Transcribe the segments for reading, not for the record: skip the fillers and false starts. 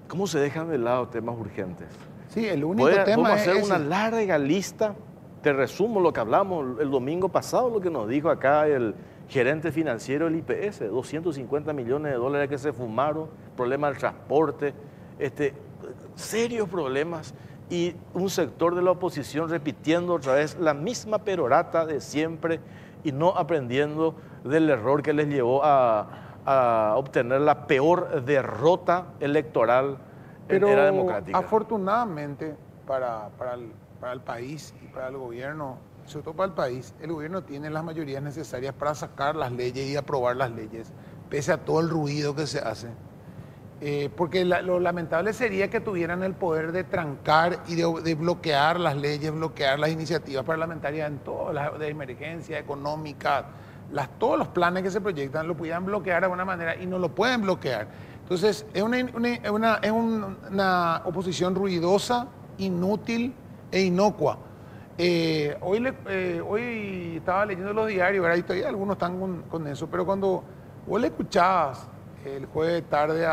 ¿Cómo se dejan de lado temas urgentes? Sí, el único tema Vamos a es hacer ese. una larga lista. Te resumo lo que hablamos el domingo pasado, lo que nos dijo acá el gerente financiero del IPS, 250 millones de dólares que se fumaron, problema del transporte, serios problemas, y un sector de la oposición repitiendo otra vez la misma perorata de siempre y no aprendiendo del error que les llevó a obtener la peor derrota electoral en era Pero democrática. afortunadamente para el país y para el gobierno, sobre todo para el país, el gobierno tiene las mayorías necesarias para sacar las leyes y aprobar las leyes, pese a todo el ruido que se hace. Porque lo lamentable sería que tuvieran el poder de trancar y de bloquear las leyes, bloquear las iniciativas parlamentarias en todas las de emergencia económica, todos los planes que se proyectan lo pudieran bloquear de alguna manera y no lo pueden bloquear. Entonces, es una oposición ruidosa, inútil e inocua. Hoy estaba leyendo los diarios, ¿verdad? Y todavía algunos están con eso, pero cuando vos le escuchabas el jueves de tarde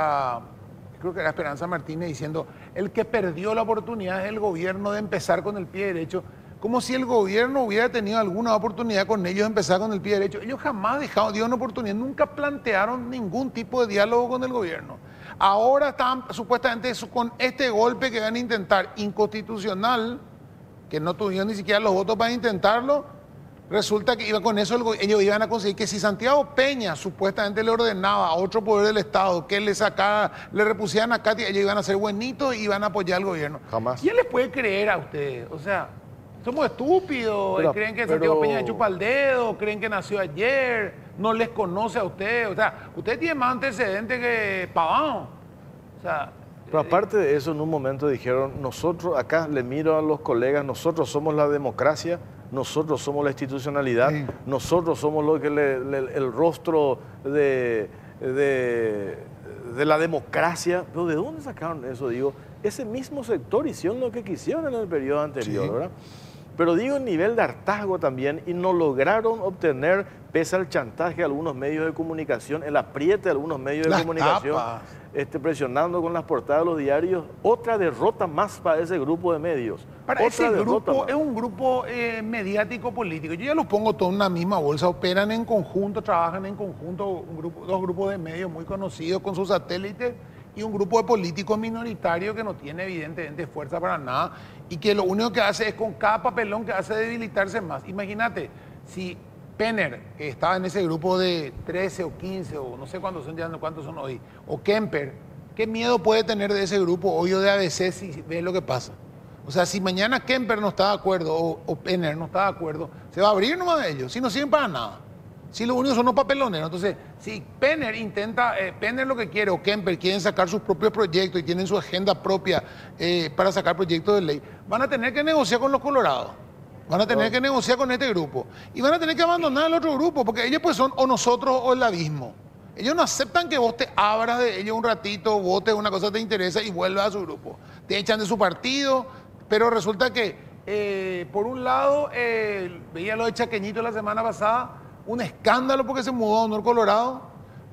creo que era Esperanza Martínez diciendo, el que perdió la oportunidad es el gobierno de empezar con el pie derecho, como si el gobierno hubiera tenido alguna oportunidad con ellos de empezar con el pie derecho. Ellos jamás dieron oportunidad, nunca plantearon ningún tipo de diálogo con el gobierno. Ahora están supuestamente con este golpe que van a intentar inconstitucional, que no tuvieron ni siquiera los votos para intentarlo. Resulta que con eso ellos iban a conseguir que si Santiago Peña supuestamente le ordenaba a otro poder del Estado que le repusieran a Katy, ellos iban a ser buenitos y iban a apoyar al gobierno. Jamás. ¿Quién les puede creer a ustedes? O sea, somos estúpidos, creen que Santiago Peña le chupa el dedo, creen que nació ayer, no les conoce a ustedes. O sea, usted tiene más antecedentes que Paván. O sea, pero aparte de eso, en un momento dijeron, nosotros, acá le miro a los colegas, nosotros somos la democracia, nosotros somos la institucionalidad, sí. Nosotros somos el rostro de la democracia. Pero ¿de dónde sacaron eso? Digo, ese mismo sector hicieron lo que quisieron en el periodo anterior, sí. ¿Verdad? Pero digo, en nivel de hartazgo también, y no lograron obtener, pese al chantaje de algunos medios de comunicación, el apriete de algunos medios de comunicación, presionando con las portadas de los diarios, otra derrota más para ese grupo de medios. Para ese grupo es un grupo mediático político. Yo ya los pongo todos en una misma bolsa, operan en conjunto, trabajan en conjunto, dos grupos de medios muy conocidos con sus satélites y un grupo de políticos minoritarios que no tiene evidentemente fuerza para nada y que lo único que hace es con cada papelón que hace debilitarse más. Imagínate, si Penner, que estaba en ese grupo de 13 o 15 o no sé cuántos son hoy, o Kemper, ¿qué miedo puede tener de ese grupo hoy o de ABC si ve lo que pasa? O sea, si mañana Kemper no está de acuerdo o Penner no está de acuerdo, se va a abrir nomás de ellos, si no sirven para nada. Si los únicos son los papeloneros. Entonces, si Penner Penner lo que quiere o Kemper quieren sacar sus propios proyectos y tienen su agenda propia para sacar proyectos de ley, van a tener que negociar con los colorados. Van a tener que negociar con este grupo. Y van a tener que abandonar el otro grupo, porque ellos pues son o nosotros o el abismo. Ellos no aceptan que vos te abras de ellos un ratito, votes una cosa que te interesa y vuelvas a su grupo. Te echan de su partido, pero resulta que, por un lado, veía lo de Chaqueñito la semana pasada, un escándalo porque se mudó a Honor Colorado,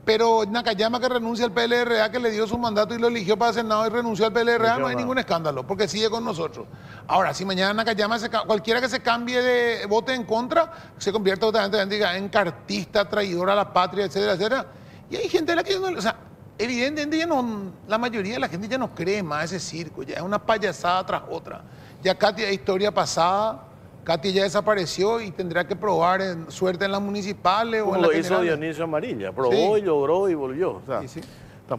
pero Nakayama que renuncia al PLRA, que le dio su mandato y lo eligió para Senado y renunció al PLRA, no hay ningún escándalo, porque sigue con nosotros. Ahora, si mañana Nakayama, cualquiera que se cambie de vote en contra, se convierte totalmente en cartista, traidor a la patria, etcétera, etcétera. Y hay gente a la que yo no, o sea, evidentemente ya no, la mayoría de la gente ya no cree más ese circo, ya es una payasada tras otra. Ya Katy es historia pasada. Katy ya desapareció y tendrá que probar suerte en las municipales o en las generales. Lo hizo Dionisio Amarilla, probó y logró y volvió. O sea, sí.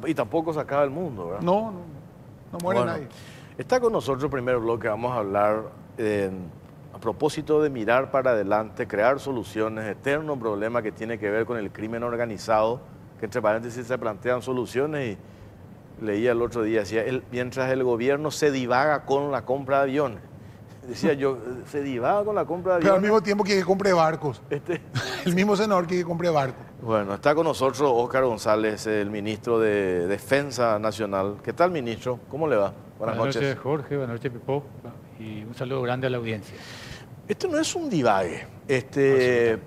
Y tampoco se acaba el mundo, ¿verdad? No muere nadie. Está con nosotros el primer bloque, vamos a hablar a propósito de mirar para adelante, crear soluciones, eterno problema que tiene que ver con el crimen organizado, que entre paréntesis se plantean soluciones y leía el otro día, decía, mientras el gobierno se divaga con la compra de aviones. Decía yo, se divaga con la compra de aviones. Pero al mismo tiempo que compre barcos. El mismo senador que compre barcos. Bueno, está con nosotros Óscar González, el ministro de Defensa Nacional. ¿Qué tal, ministro? ¿Cómo le va? Buenas noches, Jorge. Buenas noches, Pipo. Y un saludo grande a la audiencia. Esto no es un divague.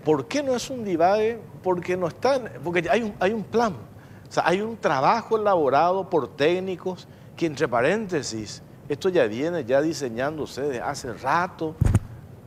¿Por qué no es un divague? Porque no están, porque hay un plan. O sea, hay un trabajo elaborado por técnicos que, entre paréntesis, esto ya viene ya diseñándose desde hace rato,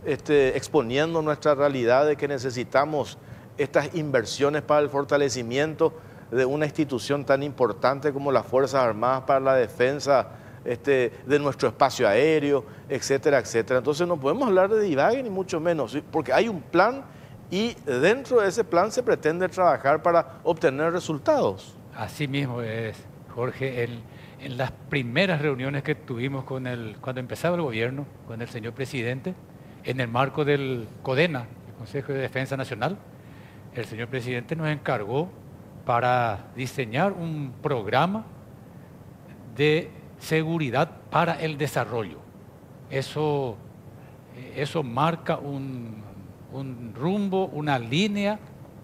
exponiendo nuestra realidad de que necesitamos estas inversiones para el fortalecimiento de una institución tan importante como las Fuerzas Armadas para la defensa de nuestro espacio aéreo, etcétera, etcétera. Entonces no podemos hablar de divague ni mucho menos, ¿sí? Porque hay un plan y dentro de ese plan se pretende trabajar para obtener resultados. Así mismo es, Jorge. En las primeras reuniones que tuvimos cuando empezaba el gobierno, con el señor presidente, en el marco del CODENA, el Consejo de Defensa Nacional, el señor presidente nos encargó para diseñar un programa de seguridad para el desarrollo. Eso marca un rumbo, una línea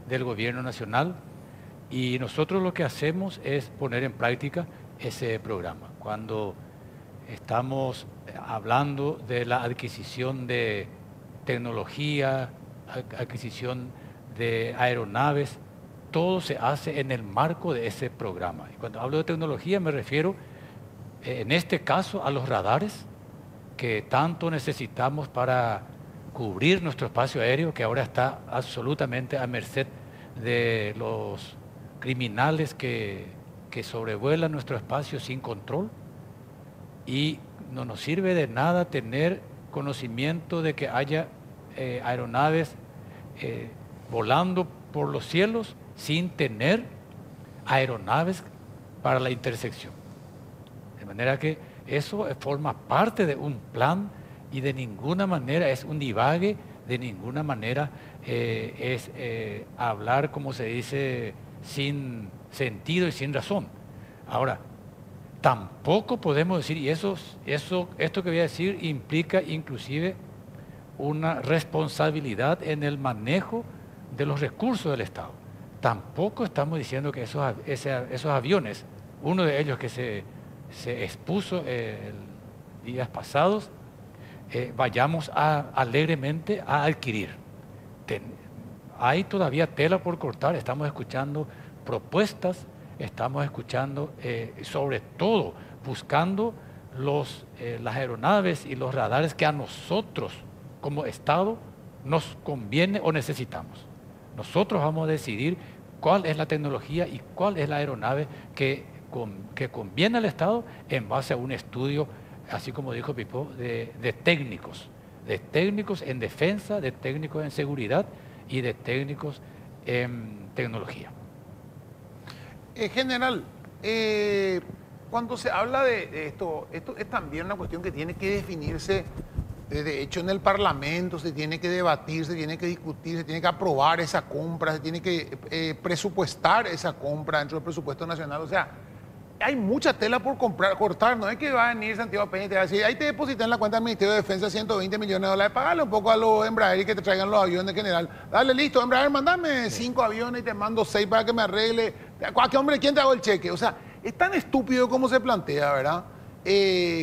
del gobierno nacional, y nosotros lo que hacemos es poner en práctica ese programa. Cuando estamos hablando de la adquisición de tecnología, adquisición de aeronaves, todo se hace en el marco de ese programa. Y cuando hablo de tecnología me refiero, en este caso, a los radares que tanto necesitamos para cubrir nuestro espacio aéreo, que ahora está absolutamente a merced de los criminales que sobrevuelan nuestro espacio sin control. Y no nos sirve de nada tener conocimiento de que haya aeronaves volando por los cielos sin tener aeronaves para la intersección. De manera que eso forma parte de un plan y de ninguna manera es un divague, de ninguna manera es hablar, como se dice, sin sentido y sin razón. Ahora, tampoco podemos decir, y esto que voy a decir implica inclusive una responsabilidad en el manejo de los recursos del Estado. Tampoco estamos diciendo que esos aviones, uno de ellos que se expuso días pasados, vayamos alegremente a adquirir. Hay todavía tela por cortar, estamos escuchando propuestas, estamos escuchando, sobre todo, buscando las aeronaves y los radares que a nosotros, como Estado, nos conviene o necesitamos. Nosotros vamos a decidir cuál es la tecnología y cuál es la aeronave que conviene al Estado en base a un estudio, así como dijo Pipo, de técnicos en defensa, de técnicos en seguridad y de técnicos en tecnología. General, cuando se habla de esto es también una cuestión que tiene que definirse, de hecho en el Parlamento se tiene que debatir, se tiene que discutir, se tiene que aprobar esa compra, se tiene que presupuestar esa compra dentro del presupuesto nacional. O sea, hay mucha tela por cortar, no es que va a venir Santiago Peña y te va a decir, ahí te deposité en la cuenta del Ministerio de Defensa 120 millones de dólares, pagale un poco a los Embraer y que te traigan los aviones, general. Dale, listo, Embraer, mandame 5 aviones y te mando 6 para que me arregle. ¿Qué hombre, quién te hago el cheque? O sea, es tan estúpido como se plantea, ¿verdad?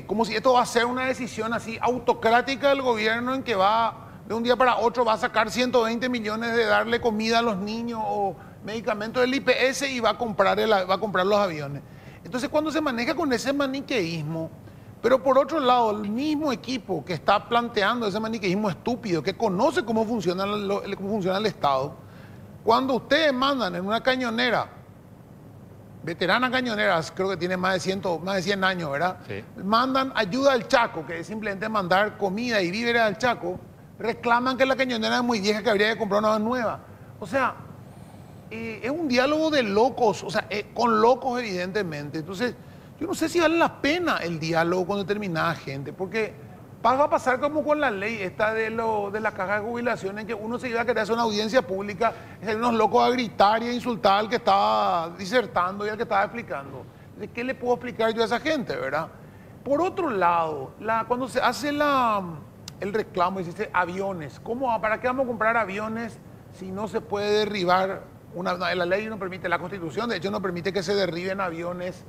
Como si esto va a ser una decisión así autocrática del gobierno en que va, de un día para otro, va a sacar 120 millones de darle comida a los niños o medicamentos del IPS y va a comprar los aviones. Entonces, cuando se maneja con ese maniqueísmo, pero por otro lado, el mismo equipo que está planteando ese maniqueísmo estúpido, que conoce cómo funciona el Estado, cuando ustedes mandan en una cañonera, veterana cañonera, creo que tiene más de 100 años, ¿verdad? Sí. Mandan ayuda al Chaco, que es simplemente mandar comida y víveres al Chaco, reclaman que la cañonera es muy vieja, que habría que comprar una nueva. O sea, es un diálogo de locos, o sea, con locos evidentemente. Entonces, yo no sé si vale la pena el diálogo con determinada gente, porque va a pasar como con la ley esta de la caja de jubilación, en que uno se iba a querer hacer una audiencia pública, y unos locos a gritar y a insultar al que estaba disertando y al que estaba explicando. Entonces, ¿qué le puedo explicar yo a esa gente, verdad? Por otro lado, cuando se hace el reclamo y se dice aviones, ¿para qué vamos a comprar aviones si no se puede derribar? La ley no permite, la Constitución de hecho no permite que se derriben aviones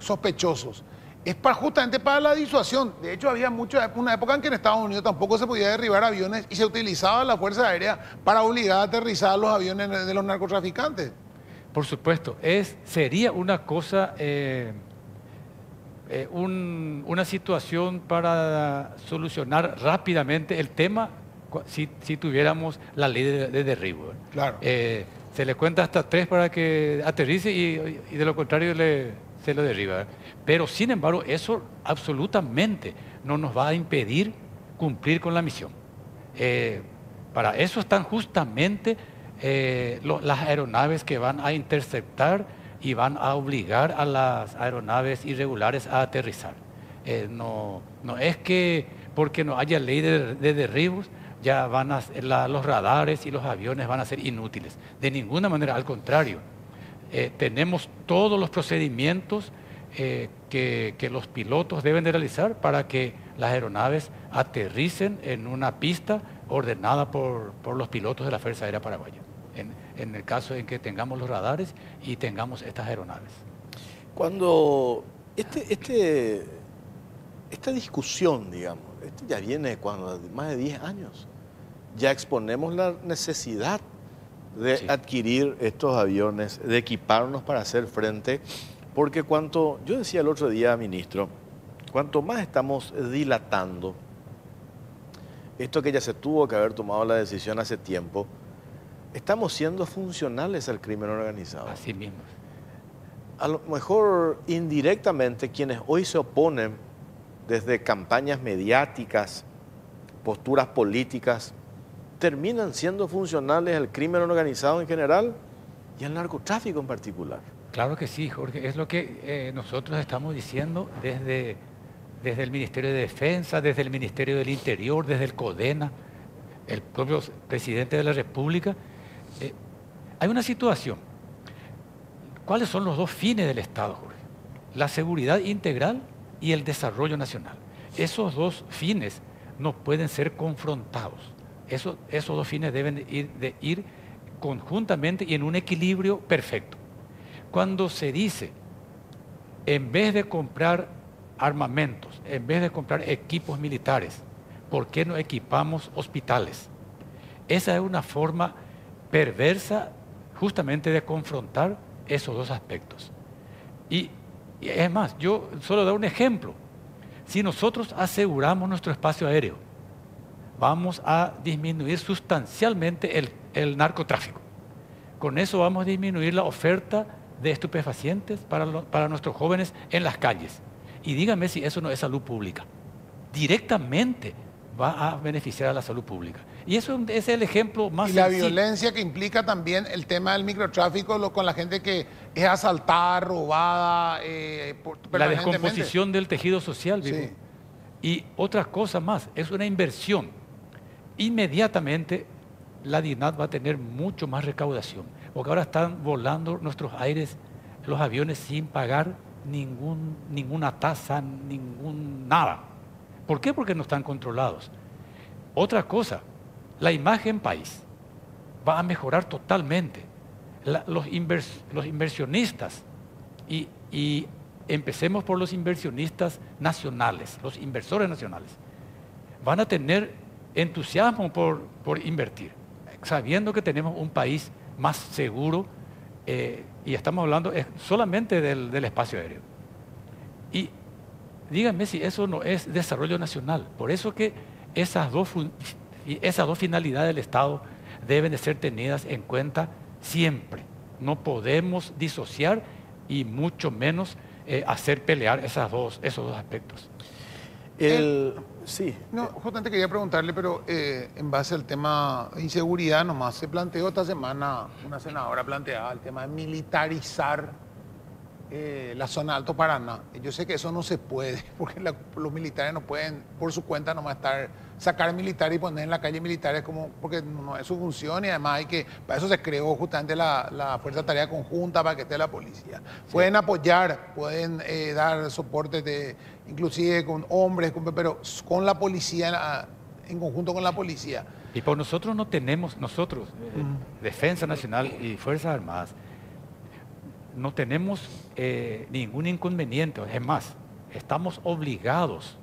sospechosos. Es justamente para la disuasión. De hecho, había una época en que en Estados Unidos tampoco se podía derribar aviones y se utilizaba la Fuerza Aérea para obligar a aterrizar los aviones de los narcotraficantes. Por supuesto, sería una cosa, una situación para solucionar rápidamente el tema si tuviéramos la ley de derribo. Claro. Se le cuenta hasta 3 para que aterrice y de lo contrario se lo derriba. Pero sin embargo, eso absolutamente no nos va a impedir cumplir con la misión. Para eso están justamente las aeronaves que van a interceptar y van a obligar a las aeronaves irregulares a aterrizar. No es que porque no haya ley de derribos ya los radares y los aviones van a ser inútiles. De ninguna manera, al contrario. Tenemos todos los procedimientos que los pilotos deben de realizar para que las aeronaves aterricen en una pista ordenada por los pilotos de la Fuerza Aérea Paraguaya, en el caso en que tengamos los radares y tengamos estas aeronaves. Cuando esta discusión, digamos, esto ya viene cuando más de 10 años, ya exponemos la necesidad de adquirir estos aviones, de equiparnos para hacer frente, porque yo decía el otro día, ministro, cuanto más estamos dilatando esto que ya se tuvo que haber tomado la decisión hace tiempo, estamos siendo funcionales al crimen organizado. Así mismo. A lo mejor indirectamente quienes hoy se oponen desde campañas mediáticas, posturas políticas, terminan siendo funcionales al crimen organizado en general y al narcotráfico en particular. Claro que sí, Jorge. Es lo que nosotros estamos diciendo desde el Ministerio de Defensa, desde el Ministerio del Interior, desde el CODENA, el propio presidente de la República. Hay una situación. ¿Cuáles son los dos fines del Estado, Jorge? La seguridad integral y el desarrollo nacional. Esos dos fines no pueden ser confrontados. Esos dos fines deben de ir conjuntamente y en un equilibrio perfecto. Cuando se dice, en vez de comprar armamentos, en vez de comprar equipos militares, ¿por qué no equipamos hospitales? Esa es una forma perversa justamente de confrontar esos dos aspectos. Y es más, yo solo doy un ejemplo. Si nosotros aseguramos nuestro espacio aéreo, vamos a disminuir sustancialmente el narcotráfico. Con eso vamos a disminuir la oferta de estupefacientes para nuestros jóvenes en las calles. Y díganme si eso no es salud pública. Directamente va a beneficiar a la salud pública. Y eso es el ejemplo más sencillo. Y la sencillo. violencia que implica también el tema del microtráfico con la gente que es asaltada, robada, la descomposición del tejido social. Sí. Y otra cosa más, es una inversión. Inmediatamente la DINAT va a tener mucho más recaudación, porque ahora están volando nuestros aires, los aviones sin pagar ninguna tasa, nada. ¿Por qué? Porque no están controlados. Otra cosa, la imagen país va a mejorar totalmente. Los inversionistas, y empecemos por los inversionistas nacionales, los inversores nacionales, van a tener entusiasmo por invertir, sabiendo que tenemos un país más seguro, y estamos hablando solamente del espacio aéreo. Y díganme si eso no es desarrollo nacional. Por eso que esas dos finalidades del Estado deben de ser tenidas en cuenta siempre. No podemos disociar y mucho menos hacer pelear esos dos aspectos. Sí. No, justamente quería preguntarle, pero en base al tema de inseguridad nomás, se planteó esta semana, una senadora planteaba el tema de militarizar la zona de Alto Paraná. Yo sé que eso no se puede, porque los militares no pueden por su cuenta nomás sacar militares y poner en la calle militares porque no es su función, y además para eso se creó justamente la Fuerza de Tarea Conjunta, para que esté la policía. Sí. Pueden apoyar, pueden dar soporte inclusive con hombres, pero con la policía, en conjunto con la policía. Y por nosotros no tenemos, Defensa Nacional y Fuerzas Armadas, no tenemos ningún inconveniente. Es más, estamos obligados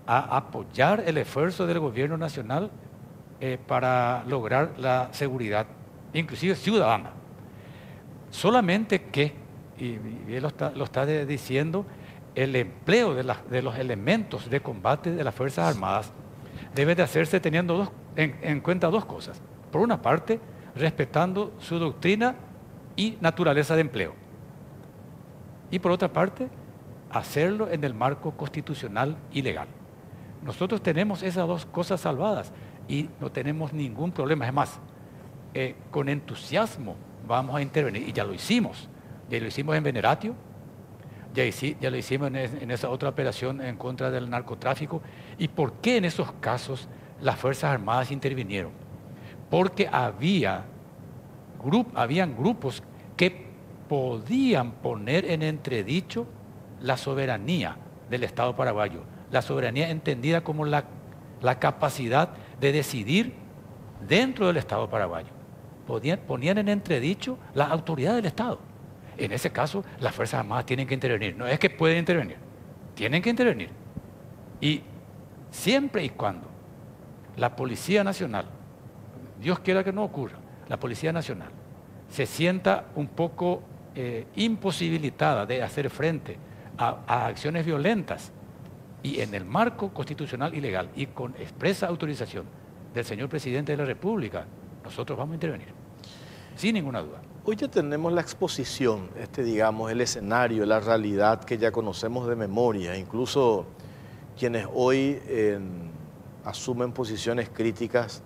a apoyar el esfuerzo del gobierno nacional para lograr la seguridad, inclusive ciudadana. Solamente que, y él lo está diciendo, el empleo de los elementos de combate de las Fuerzas Armadas debe de hacerse teniendo en cuenta dos cosas. Por una parte, respetando su doctrina y naturaleza de empleo. Y por otra parte, hacerlo en el marco constitucional y legal. Nosotros tenemos esas dos cosas salvadas y no tenemos ningún problema. Es más, con entusiasmo vamos a intervenir, y ya lo hicimos. Ya lo hicimos en Veneratio, ya lo hicimos en esa otra operación en contra del narcotráfico. ¿Y por qué en esos casos las Fuerzas Armadas intervinieron? Porque habían grupos que podían poner en entredicho la soberanía del Estado paraguayo, la soberanía entendida como la capacidad de decidir dentro del Estado paraguayo. Ponían en entredicho la autoridad del Estado. En ese caso, las Fuerzas Armadas tienen que intervenir. No es que pueden intervenir, tienen que intervenir. Y siempre y cuando la Policía Nacional, Dios quiera que no ocurra, la Policía Nacional se sienta un poco imposibilitada de hacer frente a acciones violentas, y en el marco constitucional y legal y con expresa autorización del señor Presidente de la República, nosotros vamos a intervenir, sin ninguna duda. Hoy ya tenemos la exposición, digamos, el escenario, la realidad que ya conocemos de memoria. Incluso quienes hoy asumen posiciones críticas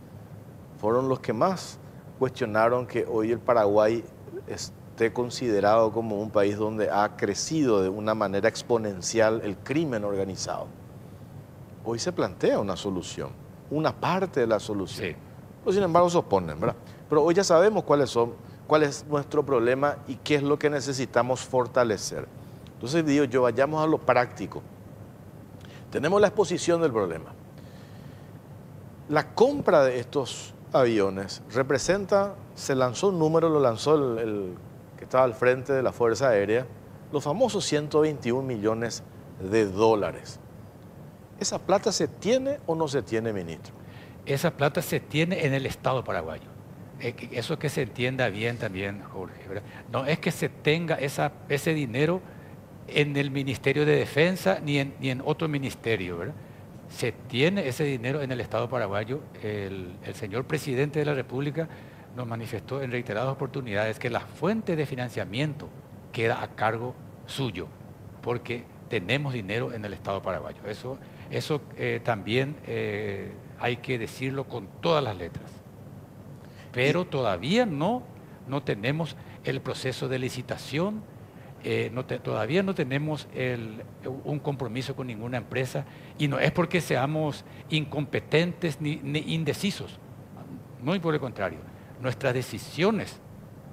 fueron los que más cuestionaron que hoy el Paraguay esté considerado como un país donde ha crecido de una manera exponencial el crimen organizado. Hoy se plantea una solución, una parte de la solución. Sí. Pero sin embargo se oponen, ¿verdad? Pero hoy ya sabemos cuál es nuestro problema y qué es lo que necesitamos fortalecer. Entonces digo yo, vayamos a lo práctico. Tenemos la exposición del problema. La compra de estos aviones se lanzó un número, lo lanzó el que estaba al frente de la Fuerza Aérea, los famosos 121 millones de dólares. ¿Esa plata se tiene o no se tiene, ministro? Esa plata se tiene en el Estado paraguayo. Eso que se entienda bien también, Jorge, ¿verdad? No es que se tenga ese dinero en el Ministerio de Defensa ni en otro ministerio, ¿verdad? Se tiene ese dinero en el Estado paraguayo. El señor Presidente de la República nos manifestó en reiteradas oportunidades que la fuente de financiamiento queda a cargo suyo, porque tenemos dinero en el Estado paraguayo. Eso también hay que decirlo con todas las letras. Pero todavía no tenemos el proceso de licitación, todavía no tenemos un compromiso con ninguna empresa, y no es porque seamos incompetentes ni indecisos, no, y por el contrario, nuestras decisiones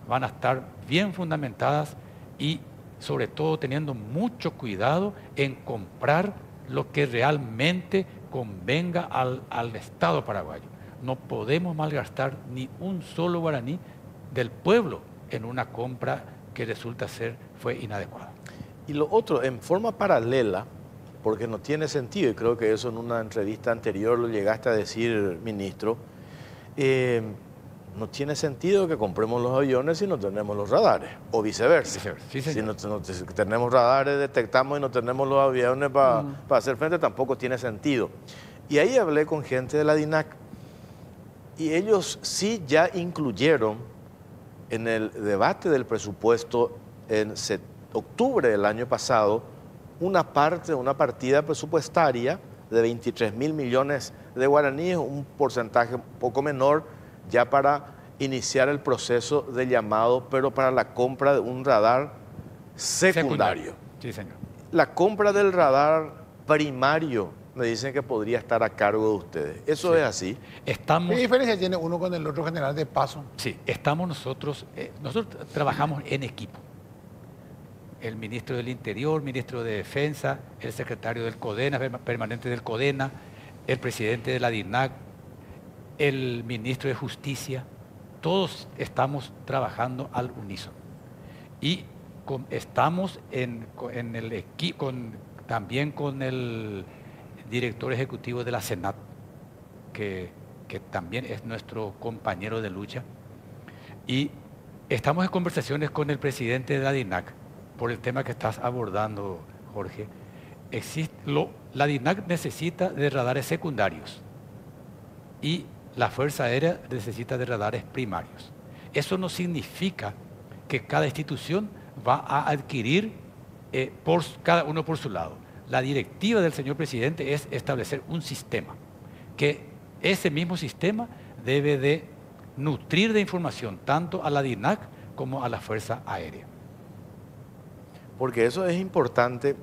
van a estar bien fundamentadas y sobre todo teniendo mucho cuidado en comprar lo que realmente convenga al Estado paraguayo. No podemos malgastar ni un solo guaraní del pueblo en una compra que resulta fue inadecuada. Y lo otro, en forma paralela, porque no tiene sentido, y creo que eso en una entrevista anterior lo llegaste a decir, ministro, no tiene sentido que compremos los aviones si no tenemos los radares, o viceversa. Sí, si tenemos radares, detectamos y no tenemos los aviones para hacer frente, tampoco tiene sentido. Y ahí hablé con gente de la DINAC, y ellos sí ya incluyeron en el debate del presupuesto en octubre del año pasado una partida presupuestaria de 23.000 millones de guaraníes, un porcentaje un poco menor ya para iniciar el proceso de llamado, pero para la compra de un radar secundario. Sí, señor. La compra del radar primario me dicen que podría estar a cargo de ustedes. ¿Eso es así? ¿Qué diferencia tiene uno con el otro, general, de paso? Sí, nosotros trabajamos en equipo. El ministro del Interior, ministro de Defensa, el secretario del CODENA, permanente del CODENA, el presidente de la DINAC, el ministro de Justicia, todos estamos trabajando al unísono. Y estamos también con el director ejecutivo de la Senat, que también es nuestro compañero de lucha, y Estamos en conversaciones con el presidente de la DINAC por el tema que estás abordando, Jorge. La DINAC necesita de radares secundarios y la Fuerza Aérea necesita de radares primarios. Eso no significa que cada institución va a adquirir cada uno por su lado. La directiva del señor presidente es establecer un sistema, que ese mismo sistema debe de nutrir de información tanto a la DINAC como a la Fuerza Aérea. Porque eso es importante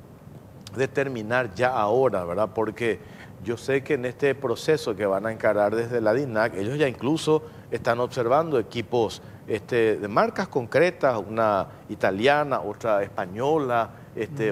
determinar ya ahora, ¿verdad? Porque yo sé que en este proceso que van a encarar desde la DINAC, ellos ya incluso están observando equipos de marcas concretas, una italiana, otra española,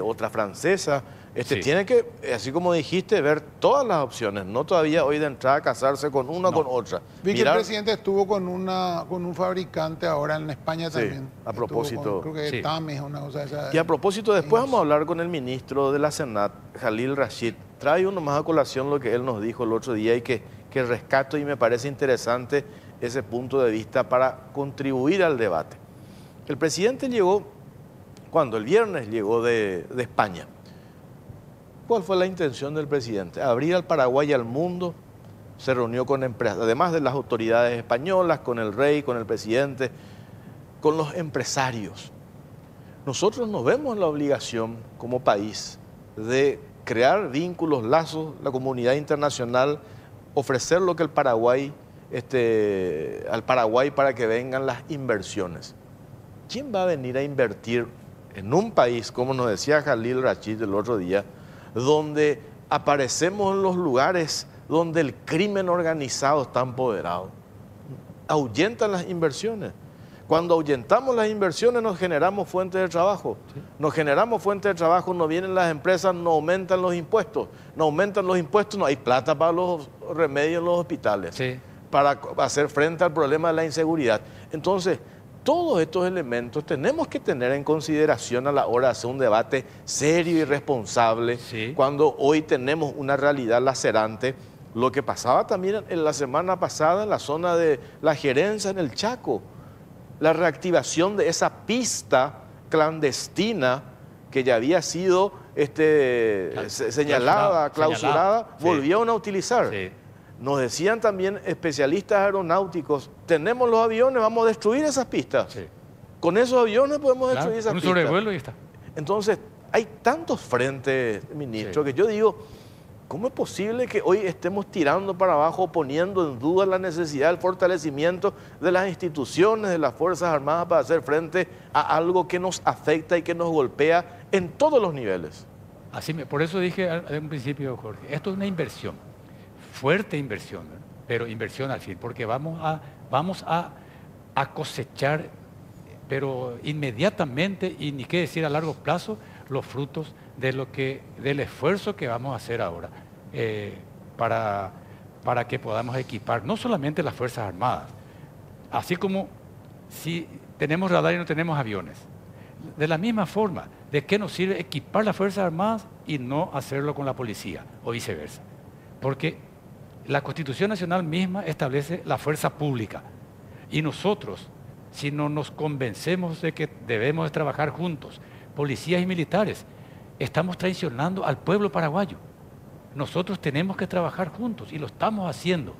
otra francesa. Sí. Tiene que, así como dijiste, ver todas las opciones, no todavía hoy de entrada casarse con una o con otra. Vi que el presidente estuvo con un fabricante ahora en España Sí, también. a propósito. Creo que Sí. Tames, una cosa de esa. Y a propósito, después vamos a hablar con el ministro de la Senat, Jalil Rashid. Trae uno más a colación lo que él nos dijo el otro día y que rescato, y me parece interesante ese punto de vista para contribuir al debate. El presidente llegó, cuando el viernes llegó de España. ¿Cuál fue la intención del presidente? Abrir al Paraguay al mundo, se reunió con empresas, además de las autoridades españolas, con el rey, con el presidente, con los empresarios. Nosotros nos vemos en la obligación como país de crear vínculos, lazos, la comunidad internacional, ofrecer lo que el Paraguay, al Paraguay para que vengan las inversiones. ¿Quién va a venir a invertir en un país, como nos decía Jalil Rashid el otro día, donde aparecemos en los lugares donde el crimen organizado está empoderado? Ahuyentan las inversiones. Cuando ahuyentamos las inversiones nos generamos fuentes de trabajo. Sí. Nos generamos fuentes de trabajo, no vienen las empresas, no aumentan los impuestos. No aumentan los impuestos, no hay plata para los remedios en los hospitales. Sí. Para hacer frente al problema de la inseguridad. Entonces, todos estos elementos tenemos que tener en consideración a la hora de hacer un debate serio y responsable, sí, cuando hoy tenemos una realidad lacerante. Lo que pasaba también en la semana pasada en la zona de La Gerencia, en el Chaco, la reactivación de esa pista clandestina que ya había sido señalada, clausurada, sí, volvieron a utilizar. Sí. Nos decían también especialistas aeronáuticos, tenemos los aviones, vamos a destruir esas pistas. Sí. Con esos aviones podemos destruir esas pistas. Un sobrevuelo y está. Entonces, hay tantos frentes, ministro, Sí. que yo digo, ¿cómo es posible que hoy estemos tirando para abajo, poniendo en duda la necesidad del fortalecimiento de las instituciones, de las Fuerzas Armadas para hacer frente a algo que nos afecta y que nos golpea en todos los niveles? Por eso dije en un principio, Jorge, esto es una inversión, fuerte inversión, ¿no? Pero inversión al fin, porque vamos a cosechar, pero inmediatamente, y ni qué decir a largo plazo, los frutos del esfuerzo que vamos a hacer ahora para que podamos equipar no solamente las Fuerzas Armadas, así como si tenemos radar y no tenemos aviones. De la misma forma, ¿de qué nos sirve equipar las Fuerzas Armadas y no hacerlo con la policía o viceversa? Porque la Constitución Nacional misma establece la fuerza pública y nosotros, si no nos convencemos de que debemos de trabajar juntos, policías y militares, estamos traicionando al pueblo paraguayo. Nosotros tenemos que trabajar juntos y lo estamos haciendo.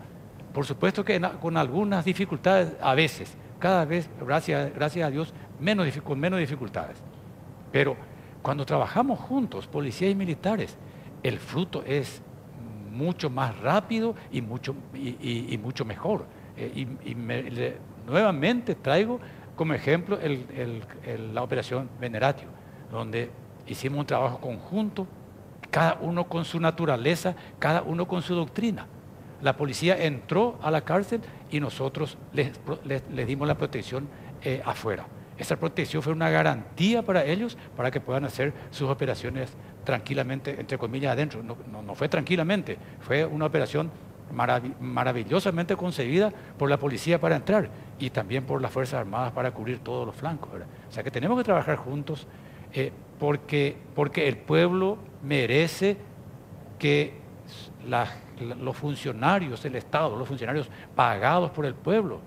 Por supuesto que con algunas dificultades a veces, cada vez, gracias a Dios, con menos dificultades. Pero cuando trabajamos juntos, policías y militares, el fruto es mucho más rápido y mucho mejor. Nuevamente traigo como ejemplo la operación Veneratio, donde hicimos un trabajo conjunto, cada uno con su naturaleza, cada uno con su doctrina. La policía entró a la cárcel y nosotros les dimos la protección afuera. Esa protección fue una garantía para ellos, para que puedan hacer sus operaciones tranquilamente, entre comillas, adentro. No fue tranquilamente, fue una operación maravillosamente concebida por la policía para entrar y también por las Fuerzas Armadas para cubrir todos los flancos, ¿verdad? O sea que tenemos que trabajar juntos porque el pueblo merece que los funcionarios del Estado, los funcionarios pagados por el pueblo,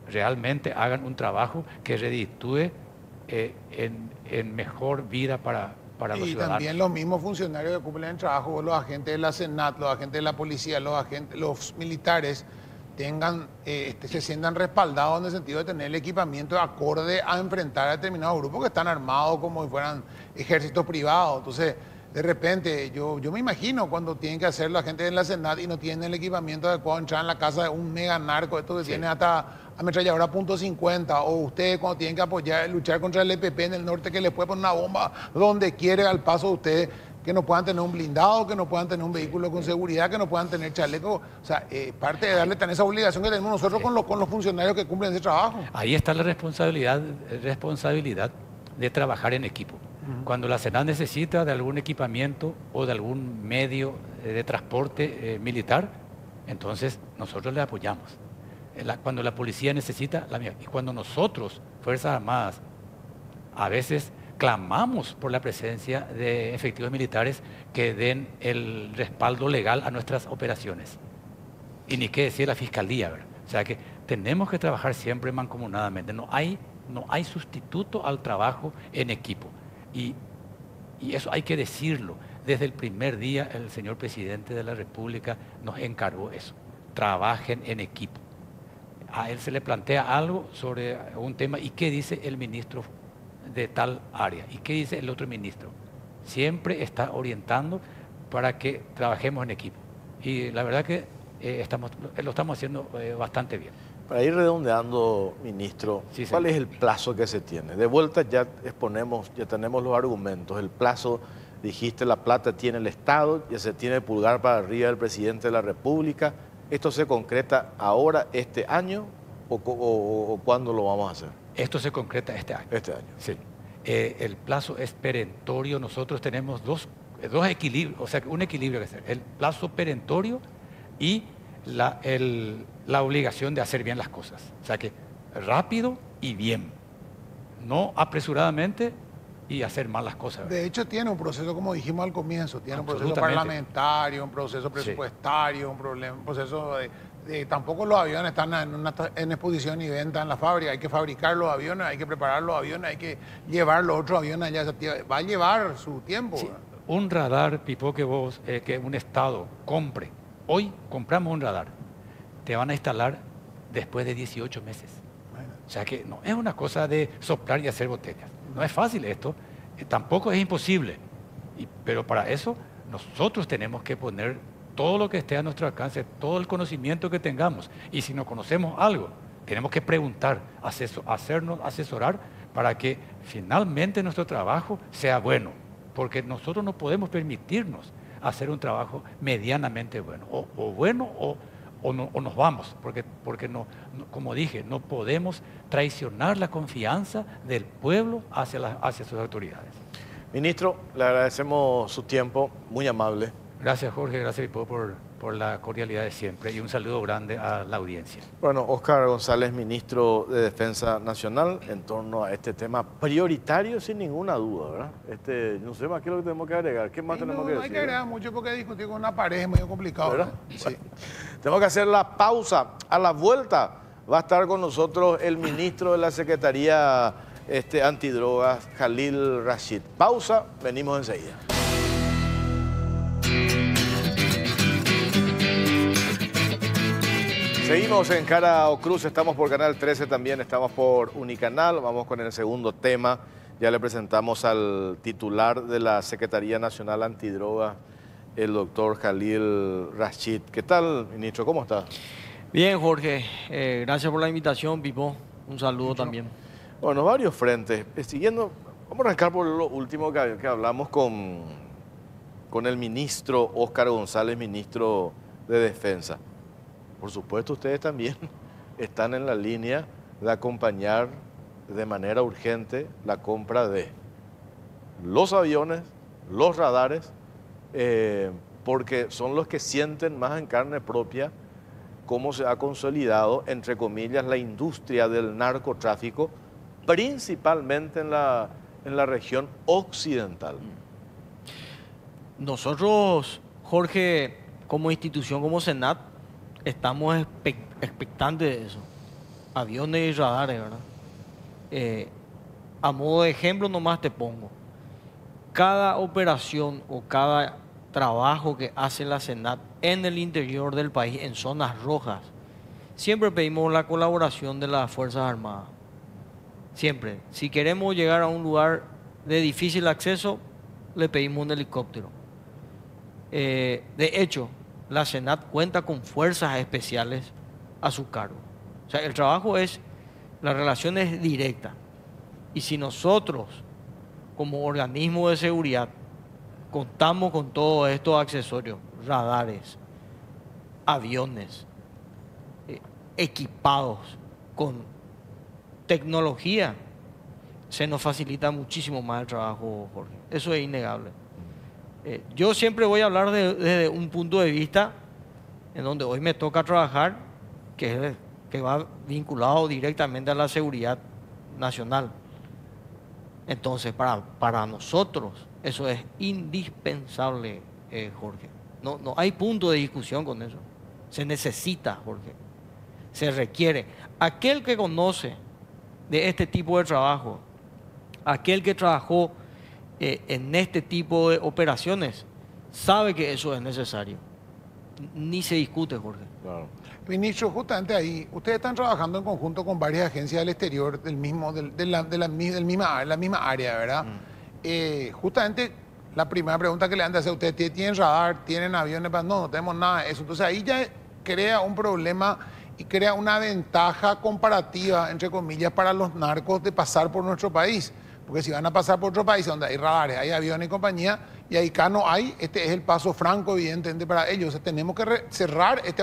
realmente hagan un trabajo que reditúe en mejor vida para los Y ciudadanos. también los mismos funcionarios que cumplen el trabajo, los agentes de la Senat, los agentes de la policía, los militares, se sientan respaldados en el sentido de tener el equipamiento acorde a enfrentar a determinados grupos que están armados como si fueran ejércitos privados. Entonces, de repente, yo me imagino cuando tienen que hacer la gente de la Senat y no tienen el equipamiento adecuado, entrar en la casa de un mega narco, esto que tiene hasta ametralladora .50, o ustedes cuando tienen que apoyar, luchar contra el EPP en el norte, que les puede poner una bomba donde quiere al paso de ustedes, que no puedan tener un blindado, que no puedan tener un vehículo con seguridad, que no puedan tener chaleco. O sea, parte de darle tan esa obligación que tenemos nosotros con los funcionarios que cumplen ese trabajo. Ahí está la responsabilidad de trabajar en equipo. Cuando la Senat necesita de algún equipamiento o de algún medio de transporte militar, entonces nosotros le apoyamos. Cuando la policía necesita, la mía. Y cuando nosotros, Fuerzas Armadas, a veces clamamos por la presencia de efectivos militares que den el respaldo legal a nuestras operaciones. Y ni qué decir la Fiscalía, ¿verdad? O sea que tenemos que trabajar siempre mancomunadamente. No hay sustituto al trabajo en equipo. Y eso hay que decirlo. Desde el primer día el señor presidente de la República nos encargó eso. Trabajen en equipo. A él se le plantea algo sobre un tema y qué dice el ministro de tal área y qué dice el otro ministro. Siempre está orientando para que trabajemos en equipo. Y la verdad que lo estamos haciendo bastante bien. Para ir redondeando, ministro, Sí, ¿cuál señor. es el plazo que se tiene? De vuelta ya tenemos los argumentos. El plazo, dijiste, la plata tiene el Estado, ya se tiene el pulgar para arriba del presidente de la República. ¿Esto se concreta ahora, este año, o cuándo lo vamos a hacer? Esto se concreta este año. Este año. Sí. El plazo es perentorio. Nosotros tenemos dos equilibrios, o sea, un equilibrio que hacer. El plazo perentorio y la obligación de hacer bien las cosas. O sea que rápido y bien. No apresuradamente y hacer mal las cosas. De hecho, tiene un proceso, como dijimos al comienzo, tiene un proceso Absolutamente. parlamentario, un proceso presupuestario, un proceso tampoco los aviones están en exposición y venta en la fábrica, hay que fabricar los aviones, hay que preparar los aviones, hay que llevar los otros aviones allá. Va a llevar su tiempo. Sí, un radar, Pipo, que un Estado compre. Hoy compramos un radar. Te van a instalar después de 18 meses. O sea que no es una cosa de soplar y hacer botellas. No es fácil esto, tampoco es imposible. Pero para eso nosotros tenemos que poner todo lo que esté a nuestro alcance, todo el conocimiento que tengamos. Y si no conocemos algo, tenemos que preguntar, hacernos asesorar para que finalmente nuestro trabajo sea bueno. Porque nosotros no podemos permitirnos hacer un trabajo medianamente bueno. O bueno o nos vamos, porque no, como dije, no podemos traicionar la confianza del pueblo hacia sus autoridades. Ministro, le agradecemos su tiempo, muy amable. Gracias, Jorge, gracias por la cordialidad de siempre y un saludo grande a la audiencia. Bueno, Óscar González, ministro de Defensa Nacional, en torno a este tema prioritario sin ninguna duda, ¿verdad? No sé más qué es lo que tenemos que agregar. ¿Qué más tenemos que decir? No hay que agregar mucho porque discutir con una pared es medio complicado, ¿verdad? Sí. Bueno, tenemos que hacer la pausa. A la vuelta va a estar con nosotros el ministro de la Secretaría Antidrogas, Khalil Rashid. Pausa, venimos enseguida. Seguimos en Cara o Cruz, estamos por Canal 13 también, estamos por Unicanal, vamos con el segundo tema. Ya le presentamos al titular de la Secretaría Nacional Antidroga, el doctor Khalil Rashid. ¿Qué tal, ministro? ¿Cómo está? Bien, Jorge. Gracias por la invitación, Pipo. Un saludo también. Bueno, varios frentes. Siguiendo, vamos a arrancar por lo último que hablamos con el ministro Óscar González, ministro de Defensa. Por supuesto, ustedes también están en la línea de acompañar de manera urgente la compra de los aviones, los radares, porque son los que sienten más en carne propia cómo se ha consolidado, entre comillas, la industria del narcotráfico, principalmente en la región occidental. Nosotros, Jorge, como institución, como Senat, estamos expectantes de eso. aviones y radares, ¿verdad? A modo de ejemplo nomás te pongo. Cada operación o cada trabajo que hace la SENAT en el interior del país, en zonas rojas, siempre pedimos la colaboración de las Fuerzas Armadas. Siempre. Si queremos llegar a un lugar de difícil acceso, le pedimos un helicóptero. De hecho, la SENAT cuenta con fuerzas especiales a su cargo. O sea, el trabajo la relación es directa. Y si nosotros, como organismo de seguridad, contamos con todos estos accesorios, radares, aviones, equipados con tecnología, se nos facilita muchísimo más el trabajo, Jorge. Eso es innegable. Yo siempre voy a hablar desde un punto de vista en donde hoy me toca trabajar, que va vinculado directamente a la seguridad nacional. Entonces, para nosotros, eso es indispensable, Jorge. No hay punto de discusión con eso. Se necesita, Jorge. Se requiere. Aquel que conoce de este tipo de trabajo, aquel que trabajó en este tipo de operaciones, sabe que eso es necesario. Ni se discute, Jorge. Claro. Ministro, justamente ahí, ustedes están trabajando en conjunto con varias agencias del exterior de la misma área, ¿verdad? Justamente la primera pregunta que le han de hacer a ustedes, ¿tienen radar, tienen aviones? No tenemos nada de eso. Entonces ahí ya crea un problema y crea una ventaja comparativa, entre comillas, para los narcos de pasar por nuestro país. Porque si van a pasar por otro país donde hay radares, hay aviones y compañía, y ahí acá no hay, este es el paso franco, evidentemente, para ellos. O sea, tenemos que cerrar este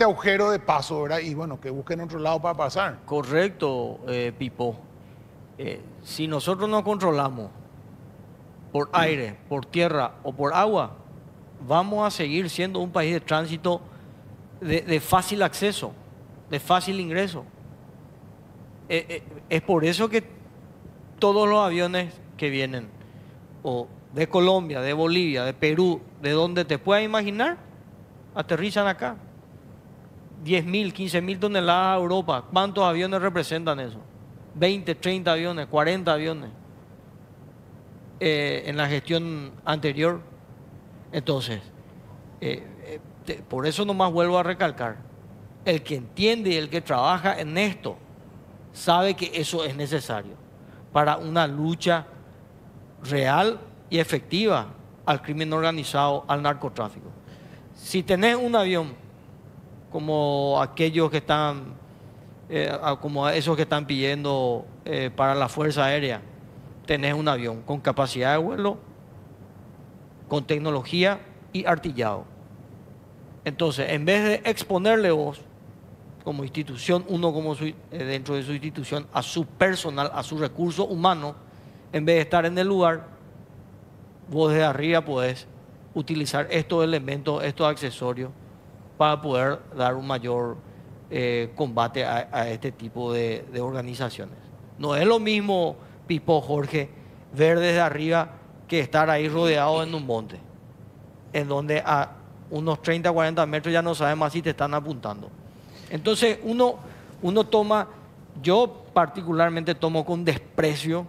agujero de paso, ¿verdad? Y bueno, que busquen otro lado para pasar. Correcto, Pipo. Si nosotros no controlamos por aire, por tierra o por agua, vamos a seguir siendo un país de tránsito de fácil acceso, de fácil ingreso. Es por eso que todos los aviones que vienen, o de Colombia, de Bolivia, de Perú, de donde te puedas imaginar, aterrizan acá. 10.000, 15.000 toneladas a Europa. ¿Cuántos aviones representan eso? 20, 30 aviones, 40 aviones en la gestión anterior. Entonces, por eso nomás vuelvo a recalcar, el que entiende y el que trabaja en esto sabe que eso es necesario para una lucha real y efectiva al crimen organizado, al narcotráfico. Si tenés un avión como aquellos que están, como esos que están pidiendo para la Fuerza Aérea, tenés un avión con capacidad de vuelo, con tecnología y artillado. Entonces, en vez de exponerle vos, como institución, uno como dentro de su institución, a su personal, a su recurso humano, en vez de estar en el lugar, vos desde arriba podés utilizar estos elementos, estos accesorios, para poder dar un mayor combate a este tipo de organizaciones. No es lo mismo, Pipo, Jorge, ver desde arriba que estar ahí rodeado en un monte, en donde a unos 30, 40 metros ya no sabes más si te están apuntando. Entonces uno toma, yo particularmente tomo con desprecio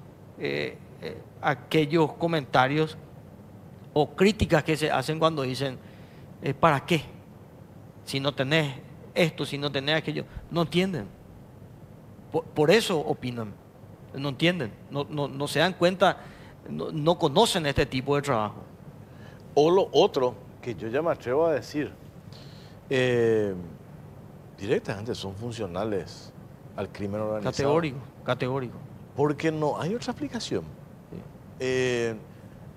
aquellos comentarios o críticas que se hacen cuando dicen, ¿para qué? Si no tenés esto, si no tenés aquello. No entienden. Por eso opinan. No entienden. No se dan cuenta, no conocen este tipo de trabajo. O lo otro, que yo ya me atrevo a decir, directamente son funcionales al crimen organizado. Categórico. Porque no hay otra explicación.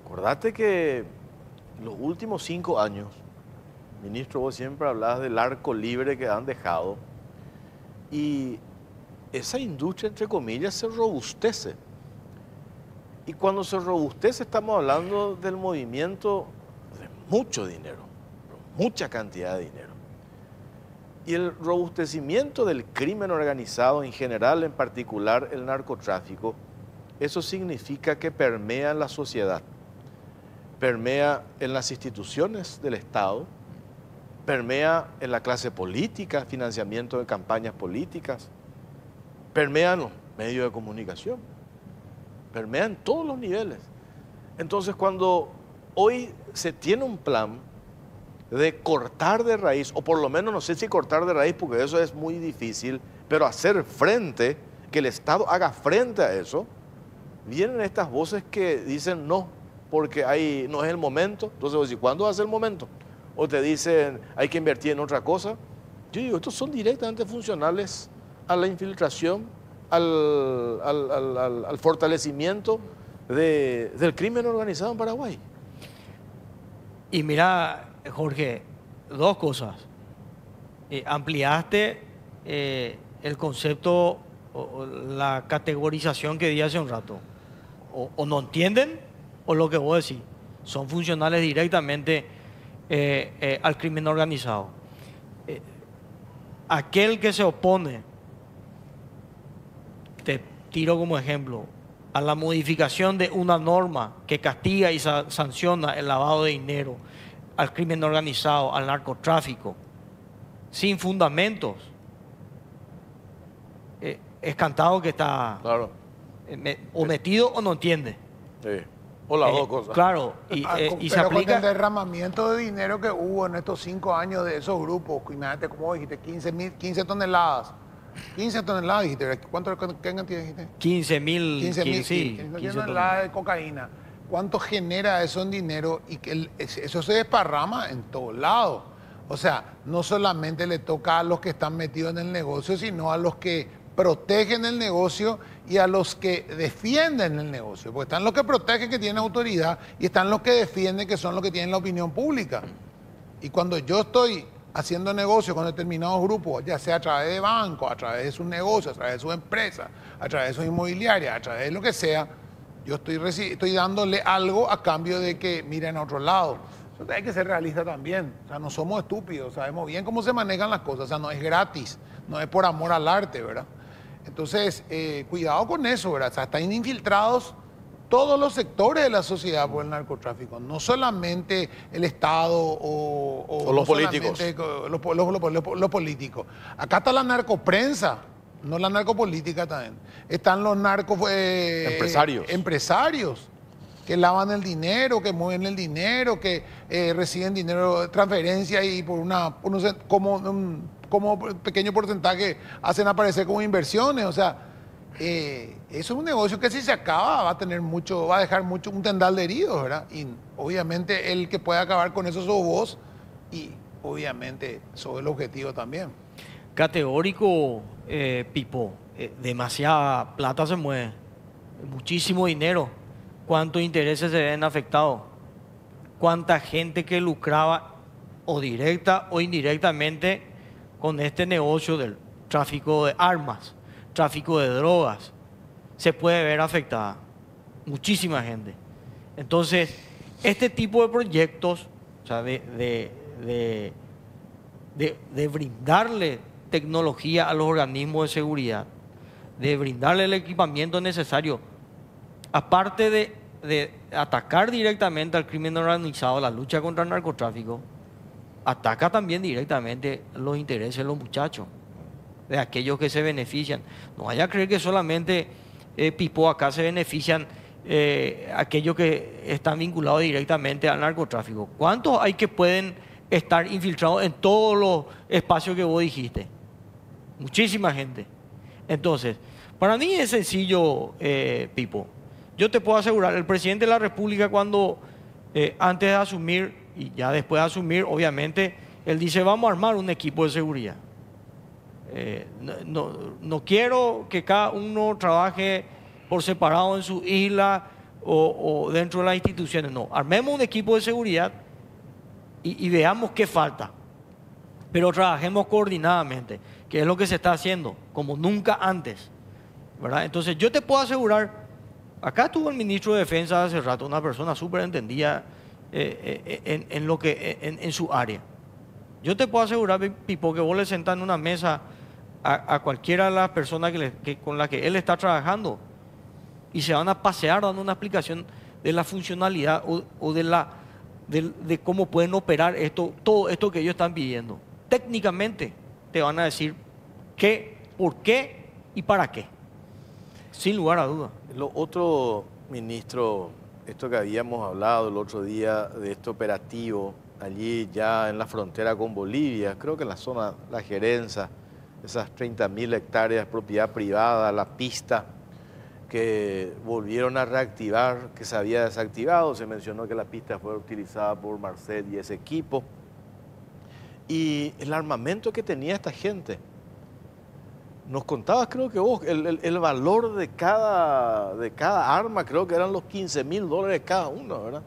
Acordate que los últimos 5 años, ministro, vos siempre hablabas del arco libre que han dejado, y esa industria, entre comillas, se robustece. Y cuando se robustece estamos hablando del movimiento de mucho dinero, mucha cantidad de dinero. Y el robustecimiento del crimen organizado en general, en particular el narcotráfico, eso significa que permea en la sociedad, permea en las instituciones del Estado permea en la clase política, financiamiento de campañas políticas, permea en los medios de comunicación, permea en todos los niveles. Entonces, cuando hoy se tiene un plan de cortar de raíz, o por lo menos no sé si cortar de raíz, porque eso es muy difícil, pero hacer frente, que el Estado haga frente a eso, vienen estas voces que dicen no, porque no es el momento. Entonces vos decís, ¿cuándo va a ser el momento? O te dicen, hay que invertir en otra cosa. Yo digo, estos son directamente funcionales a la infiltración, al fortalecimiento del crimen organizado en Paraguay. Y mira, Jorge, dos cosas. Ampliaste el concepto o la categorización que di hace un rato. O no entienden, o lo que vos decís, son funcionales directamente al crimen organizado. Aquel que se opone, te tiro como ejemplo, a la modificación de una norma que castiga y sanciona el lavado de dinero, al crimen organizado, al narcotráfico, sin fundamentos, es cantado que está Claro. o metido o no entiende. Sí. O las dos cosas. Claro, y se Pero con el aplica. derramamiento de dinero que hubo en estos 5 años de esos grupos, imagínate, como dijiste, 15 toneladas. 15 toneladas, dijiste. ¿Qué cantidad dijiste? 15.000, sí, 15 15 toneladas de cocaína. ¿Cuánto genera eso en dinero? Y que eso se desparrama en todos lados. O sea, no solamente le toca a los que están metidos en el negocio, sino a los que protegen el negocio y a los que defienden el negocio. Porque están los que protegen, que tienen autoridad, y están los que defienden, que son los que tienen la opinión pública. Y cuando yo estoy haciendo negocio con determinados grupos, ya sea a través de bancos, a través de sus negocios, a través de sus empresas, a través de sus inmobiliarias, a través de lo que sea, yo estoy dándole algo a cambio de que miren a otro lado. Entonces hay que ser realista también. O sea, no somos estúpidos, sabemos bien cómo se manejan las cosas. O sea, no es gratis, no es por amor al arte, ¿verdad? Entonces, cuidado con eso, ¿verdad? O sea, están infiltrados todos los sectores de la sociedad por el narcotráfico, no solamente el Estado o los no políticos. los políticos. Acá está la narcoprensa, no la narcopolítica también. Están los empresarios que lavan el dinero, que mueven el dinero, que reciben dinero de transferencia y por como pequeño porcentaje hacen aparecer como inversiones. O sea, eso es un negocio que si se acaba va a dejar un tendal de heridos, ¿verdad? Y obviamente el que puede acabar con eso sos vos y obviamente sos el objetivo también. Categórico, Pipo, demasiada plata se mueve, muchísimo dinero. ¿Cuántos intereses se ven afectados? ¿Cuánta gente que lucraba o directa o indirectamente con este negocio del tráfico de armas, tráfico de drogas, se puede ver afectada? Muchísima gente. Entonces, este tipo de proyectos, o sea, de brindarle tecnología a los organismos de seguridad, de brindarle el equipamiento necesario, aparte de atacar directamente al crimen organizado, la lucha contra el narcotráfico, ataca también directamente los intereses de los muchachos, de aquellos que se benefician. No vaya a creer que solamente, Pipo, acá se benefician aquellos que están vinculados directamente al narcotráfico. ¿Cuántos hay que pueden estar infiltrados en todos los espacios que vos dijiste? Muchísima gente. Entonces, para mí es sencillo, Pipo. Yo te puedo asegurar, el presidente de la República cuando antes de asumir y ya después de asumir, obviamente, él dice, vamos a armar un equipo de seguridad. No quiero que cada uno trabaje por separado en su isla o dentro de las instituciones. No, armemos un equipo de seguridad y veamos qué falta. Pero trabajemos coordinadamente, que es lo que se está haciendo, como nunca antes, ¿verdad? Entonces, yo te puedo asegurar, acá estuvo el ministro de Defensa hace rato, una persona súper entendida en su área. Yo te puedo asegurar, Pipo, que vos le sentás en una mesa a cualquiera de las personas con las que él está trabajando y se van a pasear dando una explicación de la funcionalidad o de la de cómo pueden operar esto, todo esto que ellos están pidiendo. Técnicamente te van a decir qué, por qué y para qué, sin lugar a duda. Lo otro, ministro, esto que habíamos hablado el otro día de este operativo allí ya en la frontera con Bolivia, creo que en la zona La Gerenza, esas 30.000 hectáreas de propiedad privada, la pista que volvieron a reactivar, que se había desactivado, se mencionó que la pista fue utilizada por Marcel y ese equipo, y el armamento que tenía esta gente. Nos contabas, creo que vos, el valor de cada arma, creo que eran los $15.000 cada uno, ¿verdad?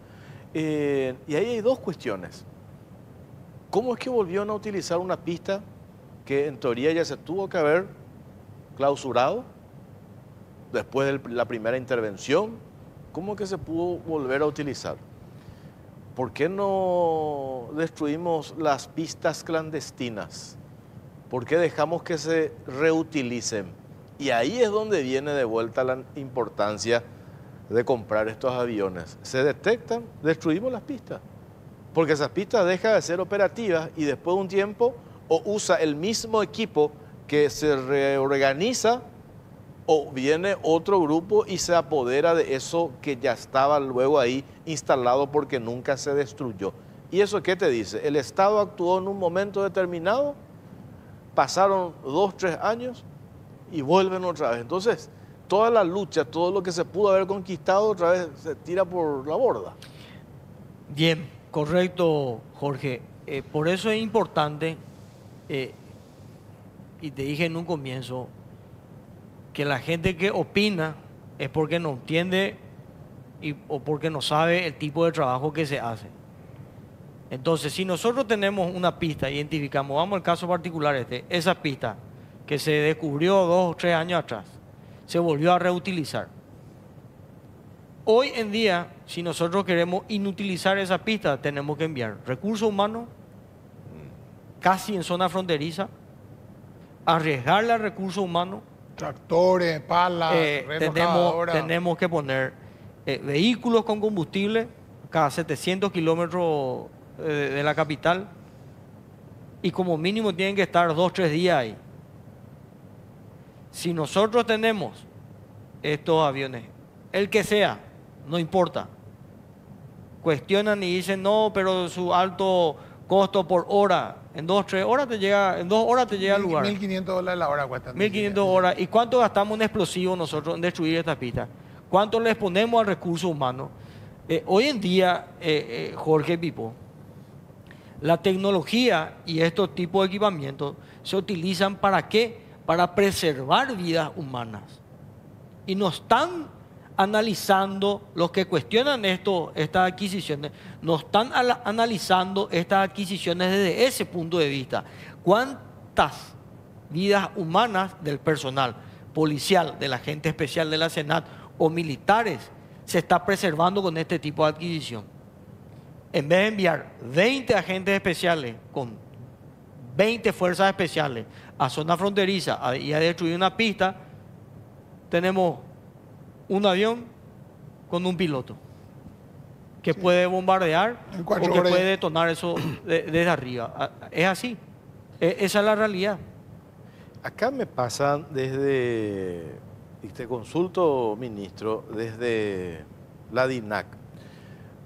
Y ahí hay dos cuestiones. ¿Cómo es que volvieron a utilizar una pista que en teoría ya se tuvo que haber clausurado después de la primera intervención? ¿Cómo es que se pudo volver a utilizar? ¿Por qué no destruimos las pistas clandestinas? ¿Por qué dejamos que se reutilicen? Y ahí es donde viene de vuelta la importancia de comprar estos aviones. Se detectan, destruimos las pistas. Porque esas pistas dejan de ser operativas y después de un tiempo o usa el mismo equipo que se reorganiza o viene otro grupo y se apodera de eso que ya estaba luego ahí instalado porque nunca se destruyó. ¿Y eso qué te dice? El Estado actuó en un momento determinado, pasaron 2, 3 años y vuelven otra vez. Entonces, toda la lucha, todo lo que se pudo haber conquistado otra vez se tira por la borda. Bien, correcto, Jorge. Por eso es importante, y te dije en un comienzo, que la gente que opina es porque no entiende o porque no sabe el tipo de trabajo que se hace. Entonces, si nosotros tenemos una pista, identificamos, vamos al caso particular esa pista que se descubrió 2 o 3 años atrás, se volvió a reutilizar. Hoy en día, si nosotros queremos inutilizar esa pista, tenemos que enviar recursos humanos, casi en zona fronteriza, arriesgarle al recurso humano. Tractores, palas, tenemos que poner vehículos con combustible cada 700 kilómetros de la capital, y como mínimo tienen que estar 2 o 3 días ahí. Si nosotros tenemos estos aviones, el que sea, no importa, cuestionan y dicen no, pero su alto costo por hora, en 2 o 3 horas te llega, en 2 horas te llega al lugar. $1.500 la hora cuesta. 1.500 horas. ¿Y cuánto gastamos en explosivos nosotros en destruir esta pista? ¿Cuánto les ponemos al recurso humano? Hoy en día, Jorge Pipo, la tecnología y estos tipos de equipamientos se utilizan ¿para qué? Para preservar vidas humanas. Y no están analizando, los que cuestionan estas adquisiciones, no están analizando estas adquisiciones desde ese punto de vista. ¿Cuántas vidas humanas del personal policial, del agente especial de la SENAT o militares se está preservando con este tipo de adquisición? En vez de enviar 20 agentes especiales con 20 fuerzas especiales a zona fronteriza y a destruir una pista, tenemos un avión con un piloto que puede bombardear o que puede detonar eso desde arriba. Es así. Esa es la realidad. Acá me pasan desde, y te consulto, ministro, desde la DINAC.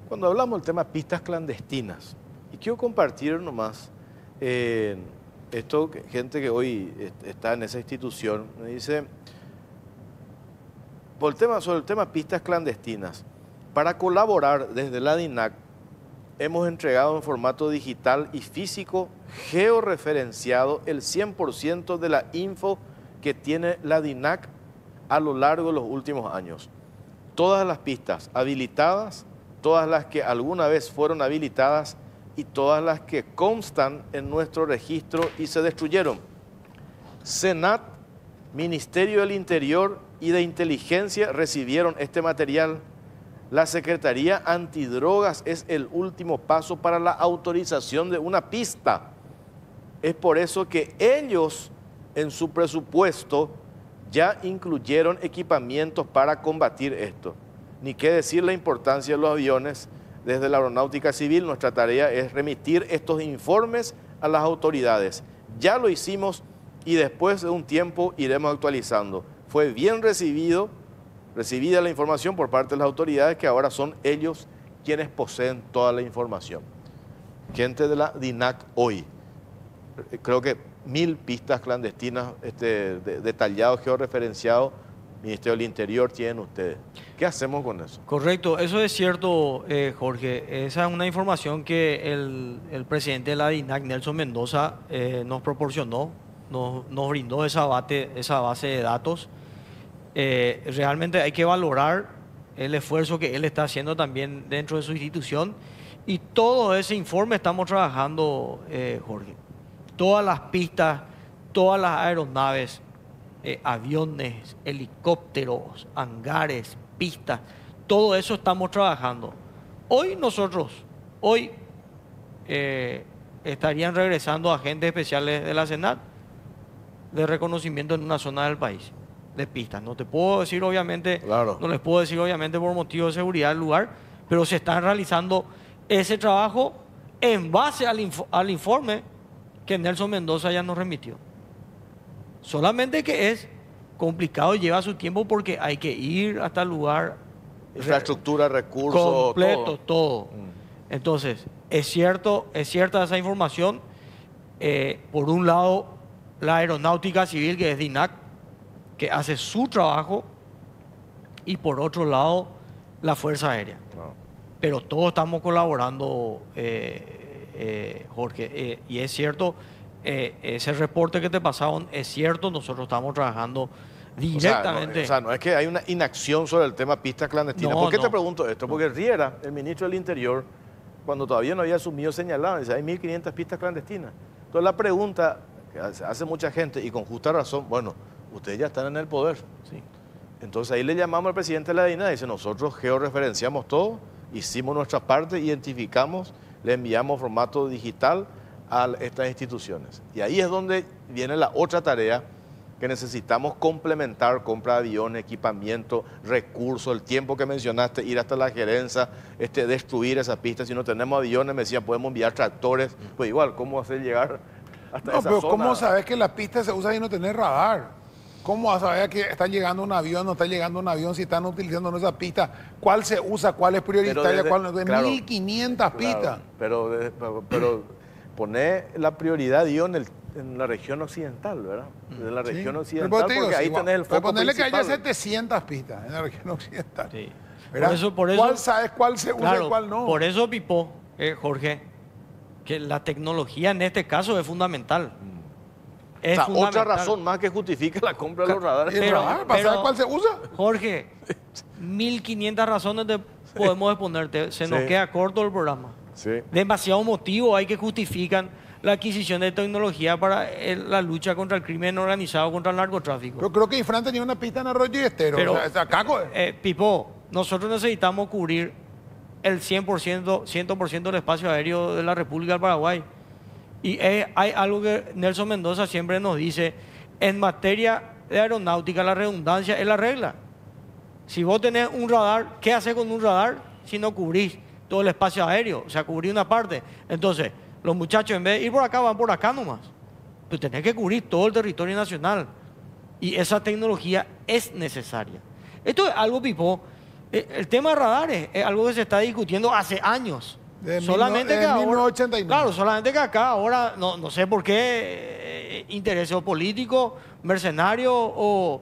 Cuando hablamos del tema pistas clandestinas, y quiero compartir nomás esto, gente que hoy está en esa institución, me dice, sobre el tema pistas clandestinas, para colaborar desde la DINAC, hemos entregado en formato digital y físico, georreferenciado, el 100% de la info que tiene la DINAC a lo largo de los últimos años. Todas las pistas habilitadas, todas las que alguna vez fueron habilitadas y todas las que constan en nuestro registro y se destruyeron. SENAT, Ministerio del Interior y de Inteligencia recibieron este material. La Secretaría Antidrogas es el último paso para la autorización de una pista. Es por eso que ellos en su presupuesto ya incluyeron equipamientos para combatir esto. Ni qué decir la importancia de los aviones, desde la Aeronáutica Civil, nuestra tarea es remitir estos informes a las autoridades. Ya lo hicimos y después de un tiempo iremos actualizando. Fue bien recibida la información por parte de las autoridades, que ahora son ellos quienes poseen toda la información. Gente de la DINAC hoy, creo que 1000 pistas clandestinas detallados, georreferenciados, Ministerio del Interior tienen ustedes. ¿Qué hacemos con eso? Correcto, eso es cierto, Jorge. Esa es una información que el presidente de la DINAC, Nelson Mendoza, nos proporcionó, nos brindó esa base de datos. Realmente hay que valorar el esfuerzo que él está haciendo también dentro de su institución, y todo ese informe estamos trabajando, Jorge. Todas las pistas, todas las aeronaves, aviones, helicópteros, hangares, pistas, todo eso estamos trabajando. Hoy estarían regresando agentes especiales de la SENAT de reconocimiento en una zona del país, de pistas. No te puedo decir obviamente, claro, no les puedo decir obviamente por motivo de seguridad del lugar, pero se están realizando ese trabajo en base al informe que Nelson Mendoza ya nos remitió. Solamente que es complicado y lleva su tiempo porque hay que ir hasta el lugar. Infraestructura, recursos, completo, todo. Entonces, es cierta esa información. Por un lado, la Aeronáutica Civil, que es DINAC, que hace su trabajo, y por otro lado, la Fuerza Aérea. No. Pero todos estamos colaborando, Jorge. Y es cierto, ese reporte que te pasaron es cierto, nosotros estamos trabajando directamente. O sea, no es que hay una inacción sobre el tema pistas clandestinas. No, ¿Por qué no. te pregunto esto? Porque Riera, el ministro del Interior, cuando todavía no había asumido, señalaba, dice, hay 1500 pistas clandestinas. Entonces la pregunta que hace mucha gente, y con justa razón, bueno, ustedes ya están en el poder. Sí. Entonces ahí le llamamos al presidente de la DINAC y dice, nosotros georreferenciamos todo, hicimos nuestra parte, identificamos, le enviamos formato digital a estas instituciones. Y ahí es donde viene la otra tarea que necesitamos complementar: compra de aviones, equipamiento, recursos, el tiempo que mencionaste, ir hasta la gerencia, destruir esas pistas. Si no tenemos aviones, me decían, podemos enviar tractores. Pues igual, ¿cómo hacer llegar hasta No, esa pero zona? ¿cómo sabes que la pista se usa y no tener radar? ¿Cómo vas a saber que está llegando un avión, no está llegando un avión, si están utilizando esa pista? ¿Cuál se usa? ¿Cuál es prioritaria? desde- ¿Cuál no? De claro, 1500 pistas. Pero pone la prioridad, Dios, en la región occidental, ¿verdad? En la región Sí. occidental, Pero te digo, porque ahí si tenés el pero foco ponerle que haya principal. 700 pistas en la región occidental. Sí. ¿Verdad? Por eso, ¿Cuál sabes cuál se usa claro, y cuál no? por eso, Pipo, Jorge, que la tecnología en este caso es fundamental. O Es sea, fundamental. otra razón más que justifica la compra de los ¿Y radares. el pero- radar? ¿Para saber cuál se usa? Jorge, 1500 razones podemos exponerte. Se nos Sí. queda corto el programa. Sí. Demasiados motivos hay que justifican la adquisición de tecnología para la lucha contra el crimen organizado, contra el narcotráfico. Yo creo que Infran tenía una pista en Arroyo y Estero. Pero- o sea, Caco, Pipo, nosotros necesitamos cubrir el 100% del espacio aéreo de la República del Paraguay. Y hay algo que Nelson Mendoza siempre nos dice: en materia de aeronáutica, la redundancia es la regla. Si vos tenés un radar, ¿qué haces con un radar si no cubrís todo el espacio aéreo? O sea, cubrir una parte. Entonces, los muchachos, en vez de ir por acá, van por acá nomás. Tú tenés que cubrir todo el territorio nacional. Y esa tecnología es necesaria. Esto es algo, Pipo. El tema de radares es algo que se está discutiendo hace años. De solamente que ahora, 1989. claro, solamente que acá ahora no sé por qué intereses políticos, mercenarios o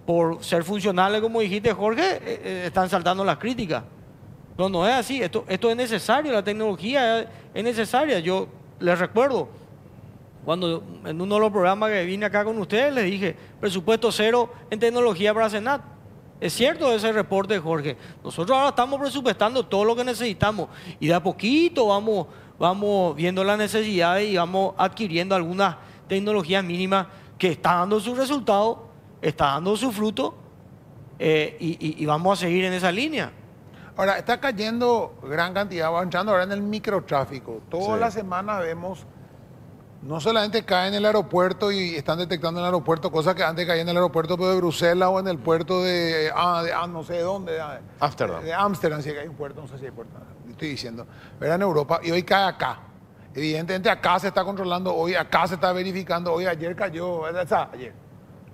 por ser funcionales, como dijiste, Jorge, están saltando las críticas. No es así. Esto es necesario, la tecnología es necesaria. Yo les recuerdo, cuando en uno de los programas que vine acá con ustedes, les dije, presupuesto cero en tecnología para Senat. Es cierto ese reporte, Jorge. Nosotros ahora estamos presupuestando todo lo que necesitamos y de a poquito vamos viendo las necesidades y vamos adquiriendo algunas tecnologías mínimas que están dando su resultado, está dando su fruto, y vamos a seguir en esa línea. Ahora, está cayendo gran cantidad, va entrando ahora en el microtráfico. Toda Sí. la semana vemos No solamente cae en el aeropuerto y están detectando en el aeropuerto cosas que antes caían en el aeropuerto de Bruselas o en el puerto no sé de dónde, Ámsterdam. de Ámsterdam, si hay un puerto, no sé si hay puerto, estoy diciendo, era en Europa y hoy cae acá. Evidentemente acá se está controlando, hoy acá se está verificando, hoy ayer cayó, ayer,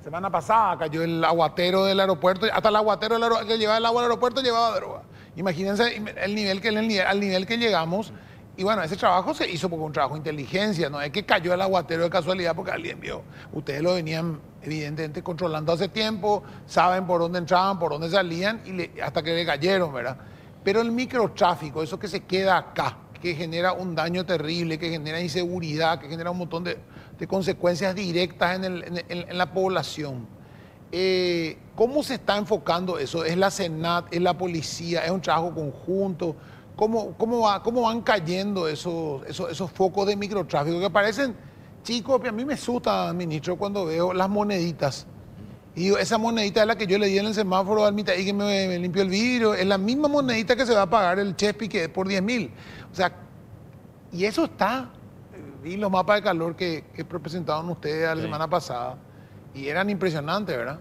semana pasada cayó el aguatero del aeropuerto, hasta el aguatero que llevaba el agua al aeropuerto llevaba droga. Imagínense al nivel que llegamos. Y bueno, ese trabajo se hizo porque un trabajo de inteligencia, no es que cayó el aguatero de casualidad porque alguien vio. Ustedes lo venían evidentemente controlando hace tiempo, saben por dónde entraban, por dónde salían hasta que le cayeron, ¿verdad? Pero el microtráfico, eso que se queda acá, que genera un daño terrible, que genera inseguridad, que genera un montón de consecuencias directas en la población. ¿Cómo se está enfocando eso? ¿Es la SENAT, es la policía, es un trabajo conjunto? ¿Cómo van cayendo esos focos de microtráfico que parecen chicos? A mí me asusta, ministro, cuando veo las moneditas. Y digo, esa monedita es la que yo le di en el semáforo al mitad y que me limpió el vidrio. Es la misma monedita que se va a pagar el Chespi que es por 10.000. O sea, y eso está. Vi los mapas de calor que presentaron ustedes la semana pasada y eran impresionantes, ¿verdad?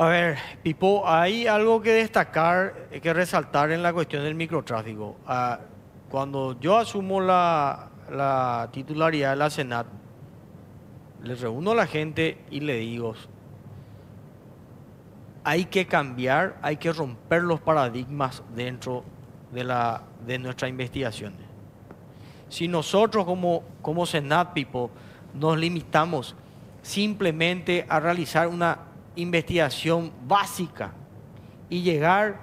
A ver, Pipo, hay algo que destacar, que resaltar en la cuestión del microtráfico. Cuando yo asumo la titularidad de la SENAT, le reúno a la gente y le digo, hay que cambiar, hay que romper los paradigmas dentro de nuestras investigaciones. Si nosotros como SENAT, Pipo, nos limitamos simplemente a realizar una investigación básica y llegar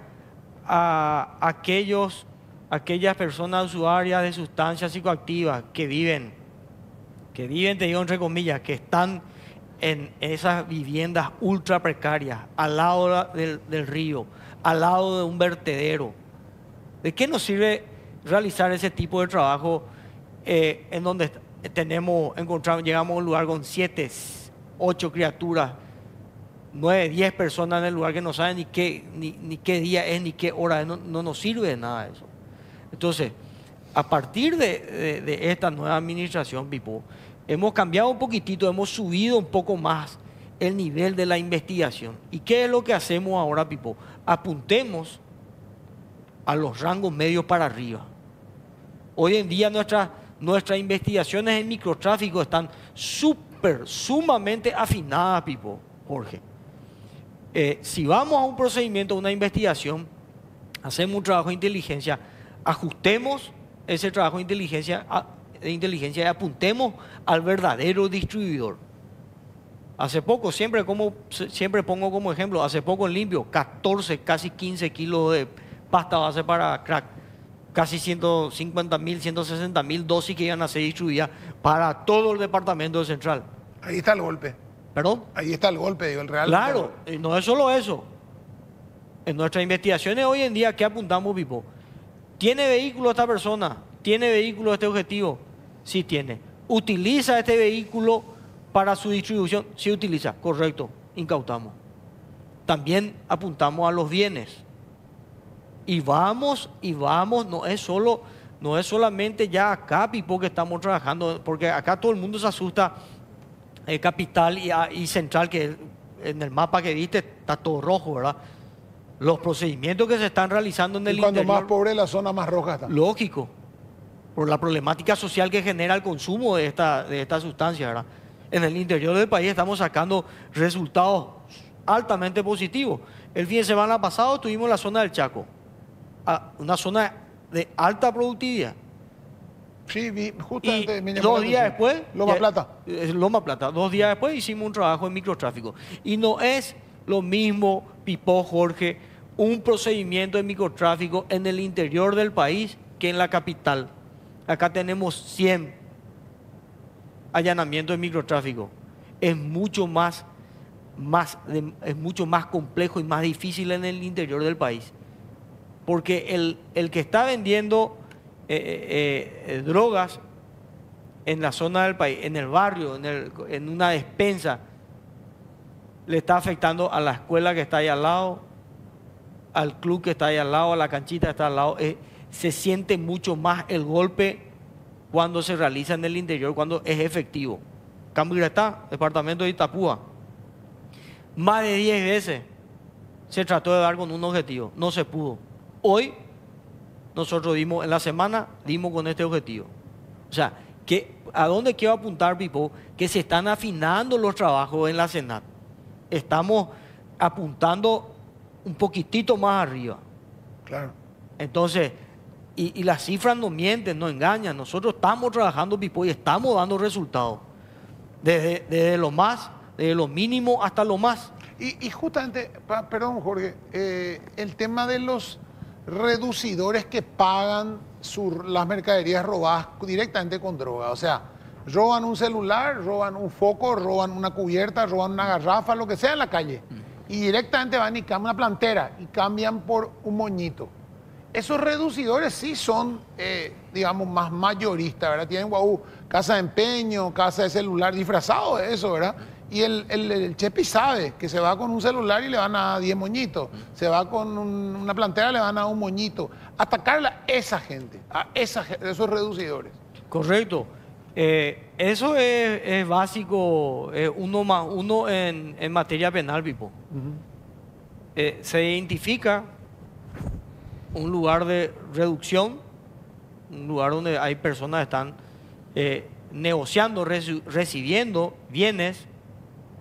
a aquellas personas usuarias de sustancias psicoactivas que viven, te digo entre comillas, que están en esas viviendas ultra precarias, al lado del río, al lado de un vertedero. ¿De qué nos sirve realizar ese tipo de trabajo en donde llegamos a un lugar con 7, 8 criaturas, 9, 10 personas en el lugar que no saben ni qué día es, ni qué hora es? No nos sirve de nada eso. Entonces, a partir de esta nueva administración, Pipo, hemos cambiado un poquitito, hemos subido un poco más el nivel de la investigación. ¿Y qué es lo que hacemos ahora, Pipo? Apuntemos a los rangos medios para arriba. Hoy en día nuestras investigaciones en microtráfico están sumamente afinadas, Pipo, Jorge. Si vamos a un procedimiento, a una investigación, hacemos un trabajo de inteligencia, ajustemos ese trabajo de inteligencia y apuntemos al verdadero distribuidor. Hace poco, siempre pongo como ejemplo, hace poco en Limpio, 14, casi 15 kilos de pasta base para crack, casi 150.000, 160.000 dosis que iban a ser distribuidas para todo el departamento de Central. Ahí está el golpe. ¿Perdón? Ahí está el golpe, digo, el real. Claro, no es solo eso. En nuestras investigaciones hoy en día, ¿qué apuntamos, Pipo? ¿Tiene vehículo esta persona? ¿Tiene vehículo este objetivo? Sí tiene. ¿Utiliza este vehículo para su distribución? Sí utiliza, correcto, incautamos. También apuntamos a los bienes. Y vamos, no es solamente ya acá, Pipo, que estamos trabajando, porque acá todo el mundo se asusta. Capital y Central, que en el mapa que viste está todo rojo, ¿verdad? Los procedimientos que se están realizando en el interior. Y cuando más pobre la zona, más roja está. Lógico, por la problemática social que genera el consumo de esta sustancia, ¿verdad? En el interior del país estamos sacando resultados altamente positivos. El fin de semana pasado tuvimos la zona del Chaco, una zona de alta productividad. Sí, justamente. Y 2 días después... Loma Plata. Loma Plata. 2 días después hicimos un trabajo en microtráfico. Y no es lo mismo, Pipo, Jorge, un procedimiento de microtráfico en el interior del país que en la capital. Acá tenemos 100 allanamientos de microtráfico. Es mucho más complejo y más difícil en el interior del país. Porque el que está vendiendo drogas en la zona del país, en el barrio, en una despensa, le está afectando a la escuela que está ahí al lado, al club que está ahí al lado, a la canchita que está al lado. Se siente mucho más el golpe cuando se realiza en el interior, cuando es efectivo. Cambirretá, departamento de Itapúa, más de 10 veces se trató de dar con un objetivo, no se pudo. Hoy, nosotros dimos, en la semana, dimos con este objetivo. O sea, ¿a dónde quiero apuntar, Pipo? Que se están afinando los trabajos en la Senat. Estamos apuntando un poquitito más arriba. Claro. Entonces, y las cifras no mienten, no engañan. Nosotros estamos trabajando, Pipo, y estamos dando resultados. Desde lo mínimo hasta lo más. Y justamente, perdón Jorge, el tema de los reducidores que pagan las mercaderías robadas directamente con droga. O sea, roban un celular, roban un foco, roban una cubierta, roban una garrafa, lo que sea en la calle. Y directamente van y cambian una plantera y cambian por un moñito. Esos reducidores sí son, digamos, más mayoristas, ¿verdad? Tienen, casa de empeño, casa de celular, disfrazado de eso, ¿verdad? Y el Chepi sabe que se va con un celular y le van a 10 moñitos. Se va con una plantera y le van a un moñito. Atacarle a esa gente, esos reducidores. Correcto. Eso es básico, 1 más 1 en materia penal, Pipo. Se identifica un lugar de reducción, un lugar donde hay personas que están negociando, recibiendo bienes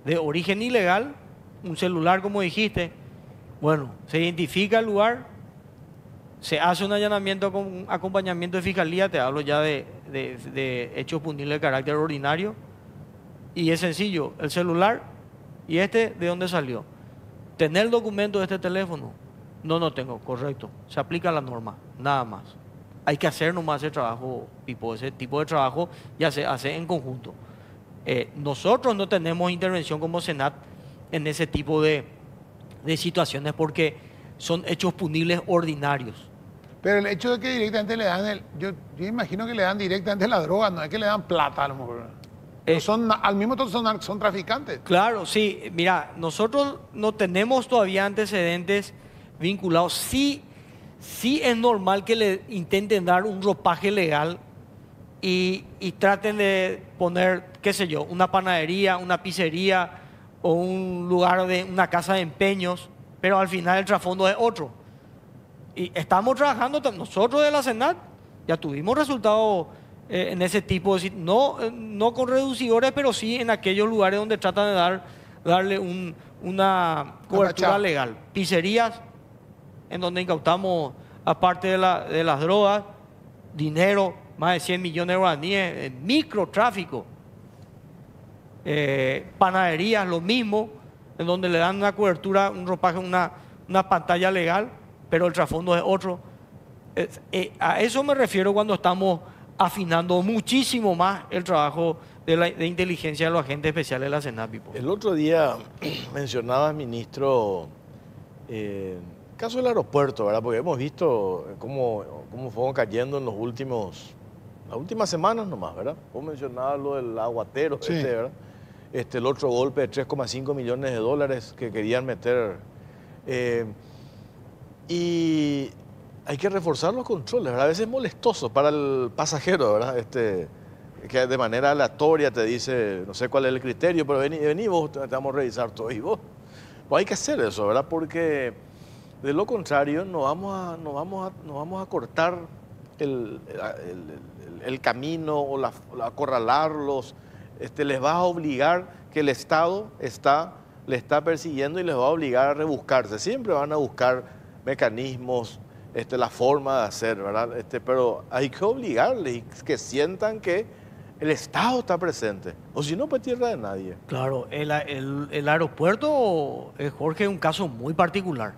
de origen ilegal, un celular, como dijiste. Bueno, se identifica el lugar, se hace un allanamiento con acompañamiento de fiscalía, te hablo ya de hechos punibles de carácter ordinario, y es sencillo, el celular, ¿y ¿de dónde salió? ¿Tener el documento de este teléfono? No tengo, correcto, se aplica la norma, nada más. Hay que hacer nomás ese trabajo, ese tipo de trabajo ya se hace en conjunto. Nosotros no tenemos intervención como Senat en ese tipo de situaciones porque son hechos punibles ordinarios. Pero el hecho de que directamente le dan yo imagino que le dan directamente la droga, no es que le dan plata a lo mejor. Al mismo tiempo son traficantes. Claro, sí. Mira, nosotros no tenemos todavía antecedentes vinculados. Sí es normal que le intenten dar un ropaje legal y traten de poner, qué sé yo, una panadería, una pizzería o un lugar de una casa de empeños, pero al final el trasfondo es otro. Y estamos trabajando, nosotros de la Senat ya tuvimos resultados en ese tipo de no con reducidores, pero sí en aquellos lugares donde tratan de darle una cobertura legal. Pizzerías, en donde incautamos, aparte de las drogas, dinero, más de 100 millones de guaraníes, microtráfico. Panaderías, lo mismo, en donde le dan una cobertura, un ropaje, una pantalla legal, pero el trasfondo es otro. A eso me refiero cuando estamos afinando muchísimo más el trabajo de inteligencia de los agentes especiales de la Senat. El otro día mencionaba el ministro el caso del aeropuerto, ¿verdad? Porque hemos visto cómo fueron cayendo en las últimas semanas nomás, ¿verdad? Vos mencionabas lo del aguatero, sí. ¿verdad? El otro golpe de 3,5 millones de dólares que querían meter. Y hay que reforzar los controles, ¿verdad? A veces es molestoso para el pasajero, ¿verdad? Que de manera aleatoria te dice, no sé cuál es el criterio, pero vení vos, te vamos a revisar todo. Y vos, pues hay que hacer eso, ¿verdad? Porque de lo contrario no vamos a cortar el camino o acorralarlos. Les va a obligar que el Estado le está persiguiendo y les va a obligar a rebuscarse. Siempre van a buscar mecanismos, la forma de hacer, ¿verdad? Pero hay que obligarles y que sientan que el Estado está presente. O si no, pues tierra de nadie. Claro, el aeropuerto, Jorge, es un caso muy particular.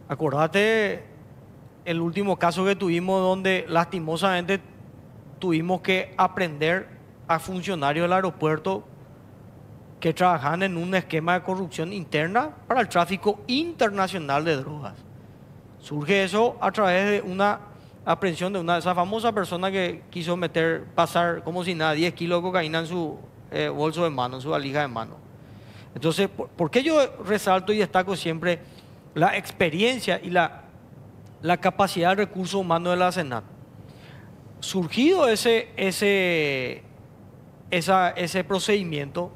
Acordate el último caso que tuvimos donde lastimosamente tuvimos que aprender a funcionarios del aeropuerto que trabajan en un esquema de corrupción interna para el tráfico internacional de drogas. Surge eso a través de una aprehensión de esa famosa persona que quiso pasar como si nada 10 kilos de cocaína en su bolso de mano, en su valija de mano. Entonces, ¿por qué yo resalto y destaco siempre la experiencia y la capacidad de recursos humanos de la Senat? surgido ese procedimiento,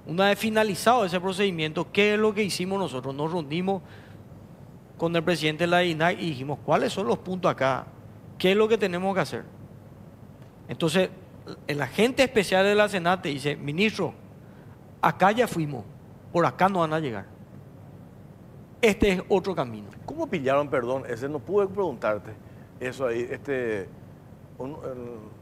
una vez finalizado ese procedimiento, ¿qué es lo que hicimos nosotros? Nos reunimos con el presidente de la INAC y dijimos, ¿cuáles son los puntos acá? ¿Qué es lo que tenemos que hacer? Entonces, el agente especial de la Senat te dice, ministro, acá ya fuimos, por acá no van a llegar. Este es otro camino. ¿Cómo pillaron, perdón, ese no pude preguntarte, eso ahí, el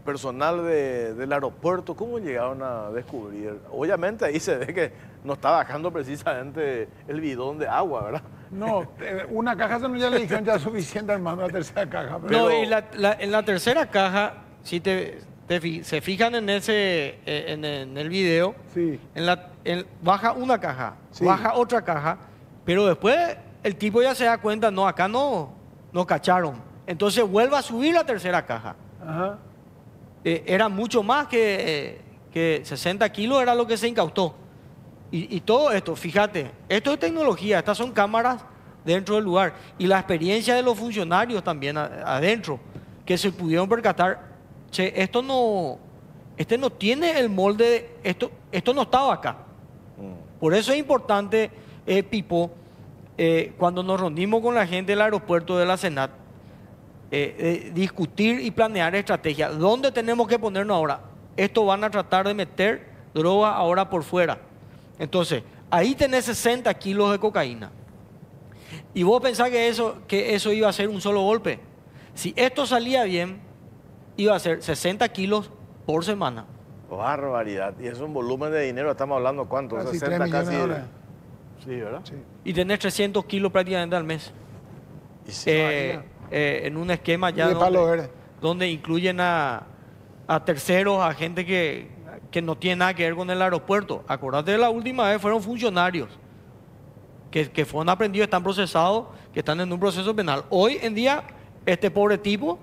personal del aeropuerto, ¿cómo llegaron a descubrir? Obviamente ahí se ve que no está bajando precisamente el bidón de agua, ¿verdad? No, una caja ya le dijeron ya suficiente, hermano, la tercera caja. No, y en la tercera caja, si se fijan en el video, Sí. baja una caja, Sí. baja otra caja, pero después el tipo ya se da cuenta, no, acá no cacharon. Entonces vuelve a subir la tercera caja. Ajá. Era mucho más que 60 kilos, era lo que se incautó. Y todo esto, fíjate, esto es tecnología, estas son cámaras dentro del lugar. Y la experiencia de los funcionarios también adentro, que se pudieron percatar, che, este no tiene el molde, esto no estaba acá. Por eso es importante, Pipo, cuando nos reunimos con la gente del aeropuerto de la Senat, discutir y planear estrategias. ¿Dónde tenemos que ponernos ahora? Esto van a tratar de meter droga ahora por fuera. Entonces, ahí tenés 60 kilos de cocaína. Y vos pensás que eso iba a ser un solo golpe. Si esto salía bien, iba a ser 60 kilos por semana. Barbaridad. Y es un volumen de dinero, estamos hablando, ¿cuánto? Casi 60 3 millones casi. de dólares. Sí, ¿verdad? Sí. Y tenés 300 kilos prácticamente al mes. Y sí, En un esquema Y ya de palo verde. donde incluyen a terceros, a gente que no tiene nada que ver con el aeropuerto. Acordate de la última vez, fueron funcionarios que fueron aprendidos, están procesados, que están en un proceso penal. Hoy en día, este pobre tipo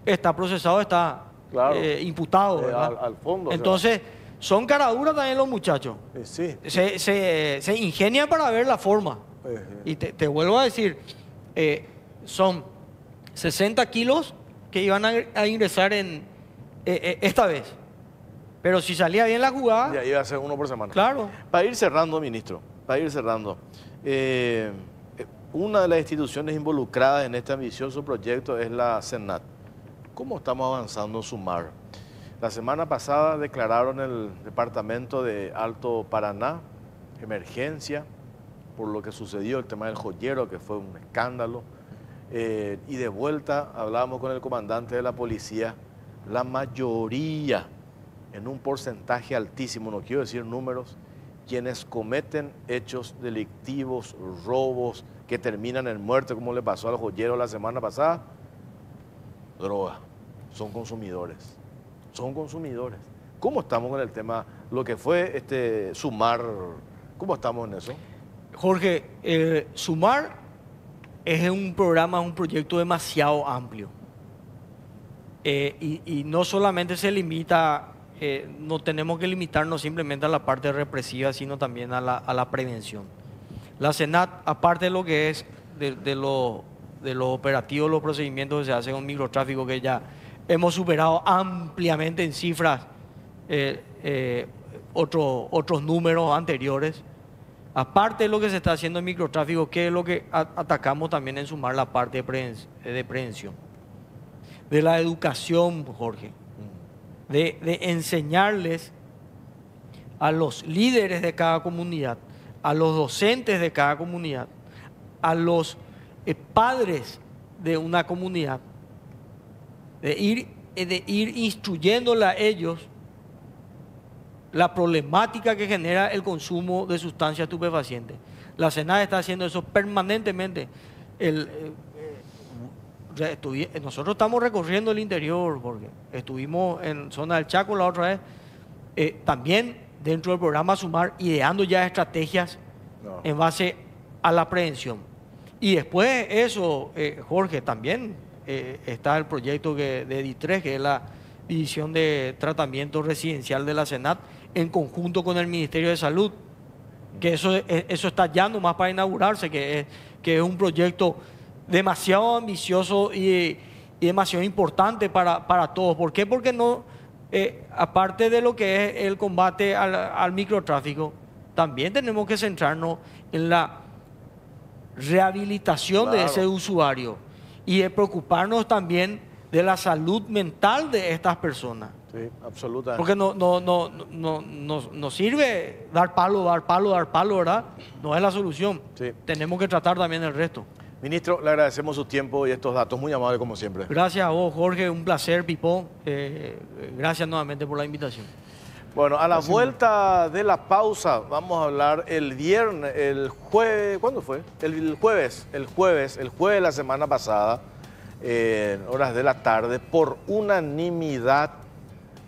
está procesado, está Claro. imputado, ¿verdad? al fondo. Entonces, son caraduras también los muchachos. Sí. Se ingenian para ver la forma. Y te vuelvo a decir, son 60 kilos que iban a ingresar esta vez. Pero si salía bien la jugada, Ya iba a ser uno por semana. claro. Para ir cerrando, ministro, una de las instituciones involucradas en este ambicioso proyecto es la Senat. ¿Cómo estamos avanzando en SUMAR? La semana pasada declararon el departamento de Alto Paraná emergencia por lo que sucedió, el tema del joyero, que fue un escándalo. Y de vuelta hablábamos con el comandante de la policía, la mayoría, en un porcentaje altísimo, no quiero decir números, quienes cometen hechos delictivos, robos, que terminan en muerte, como le pasó al joyero la semana pasada, droga, son consumidores. ¿Cómo estamos con el tema, lo que fue SUMAR? ¿Cómo estamos en eso? Jorge, SUMAR es un programa, un proyecto demasiado amplio. Y no solamente se limita, no tenemos que limitarnos simplemente a la parte represiva, sino también a la prevención. La Senat, aparte de lo que es de lo operativo, los procedimientos que se hacen con microtráfico, que ya hemos superado ampliamente en cifras otros números anteriores. Aparte de lo que se está haciendo en microtráfico, ¿qué es lo que atacamos también en SUMAR? La parte de prevención. De la educación, Jorge. De enseñarles a los líderes de cada comunidad, a los docentes de cada comunidad, a los padres de una comunidad, de ir instruyéndole a ellos la problemática que genera el consumo de sustancias estupefacientes. La Senat está haciendo eso permanentemente. Nosotros estamos recorriendo el interior, porque estuvimos en zona del Chaco la otra vez, también dentro del programa SUMAR, ideando ya estrategias en base a la prevención. Y después eso, Jorge, también está el proyecto de DI3, que es la División de Tratamiento Residencial de la Senat, en conjunto con el Ministerio de Salud, que eso está ya nomás para inaugurarse, que es un proyecto demasiado ambicioso y y demasiado importante para todos. ¿Por qué? Porque no, aparte de lo que es el combate al microtráfico, también tenemos que centrarnos en la rehabilitación de ese usuario y de preocuparnos también de la salud mental de estas personas. Sí, absolutamente. Porque no sirve dar palo, ¿verdad? No es la solución. Sí. Tenemos que tratar también el resto. Ministro, le agradecemos su tiempo y estos datos, muy amables como siempre. Gracias a vos, Jorge, un placer, Pipo. Gracias nuevamente por la invitación. Bueno, a la vuelta de la pausa vamos a hablar el jueves, ¿cuándo fue? El jueves de la semana pasada, en horas de la tarde, por unanimidad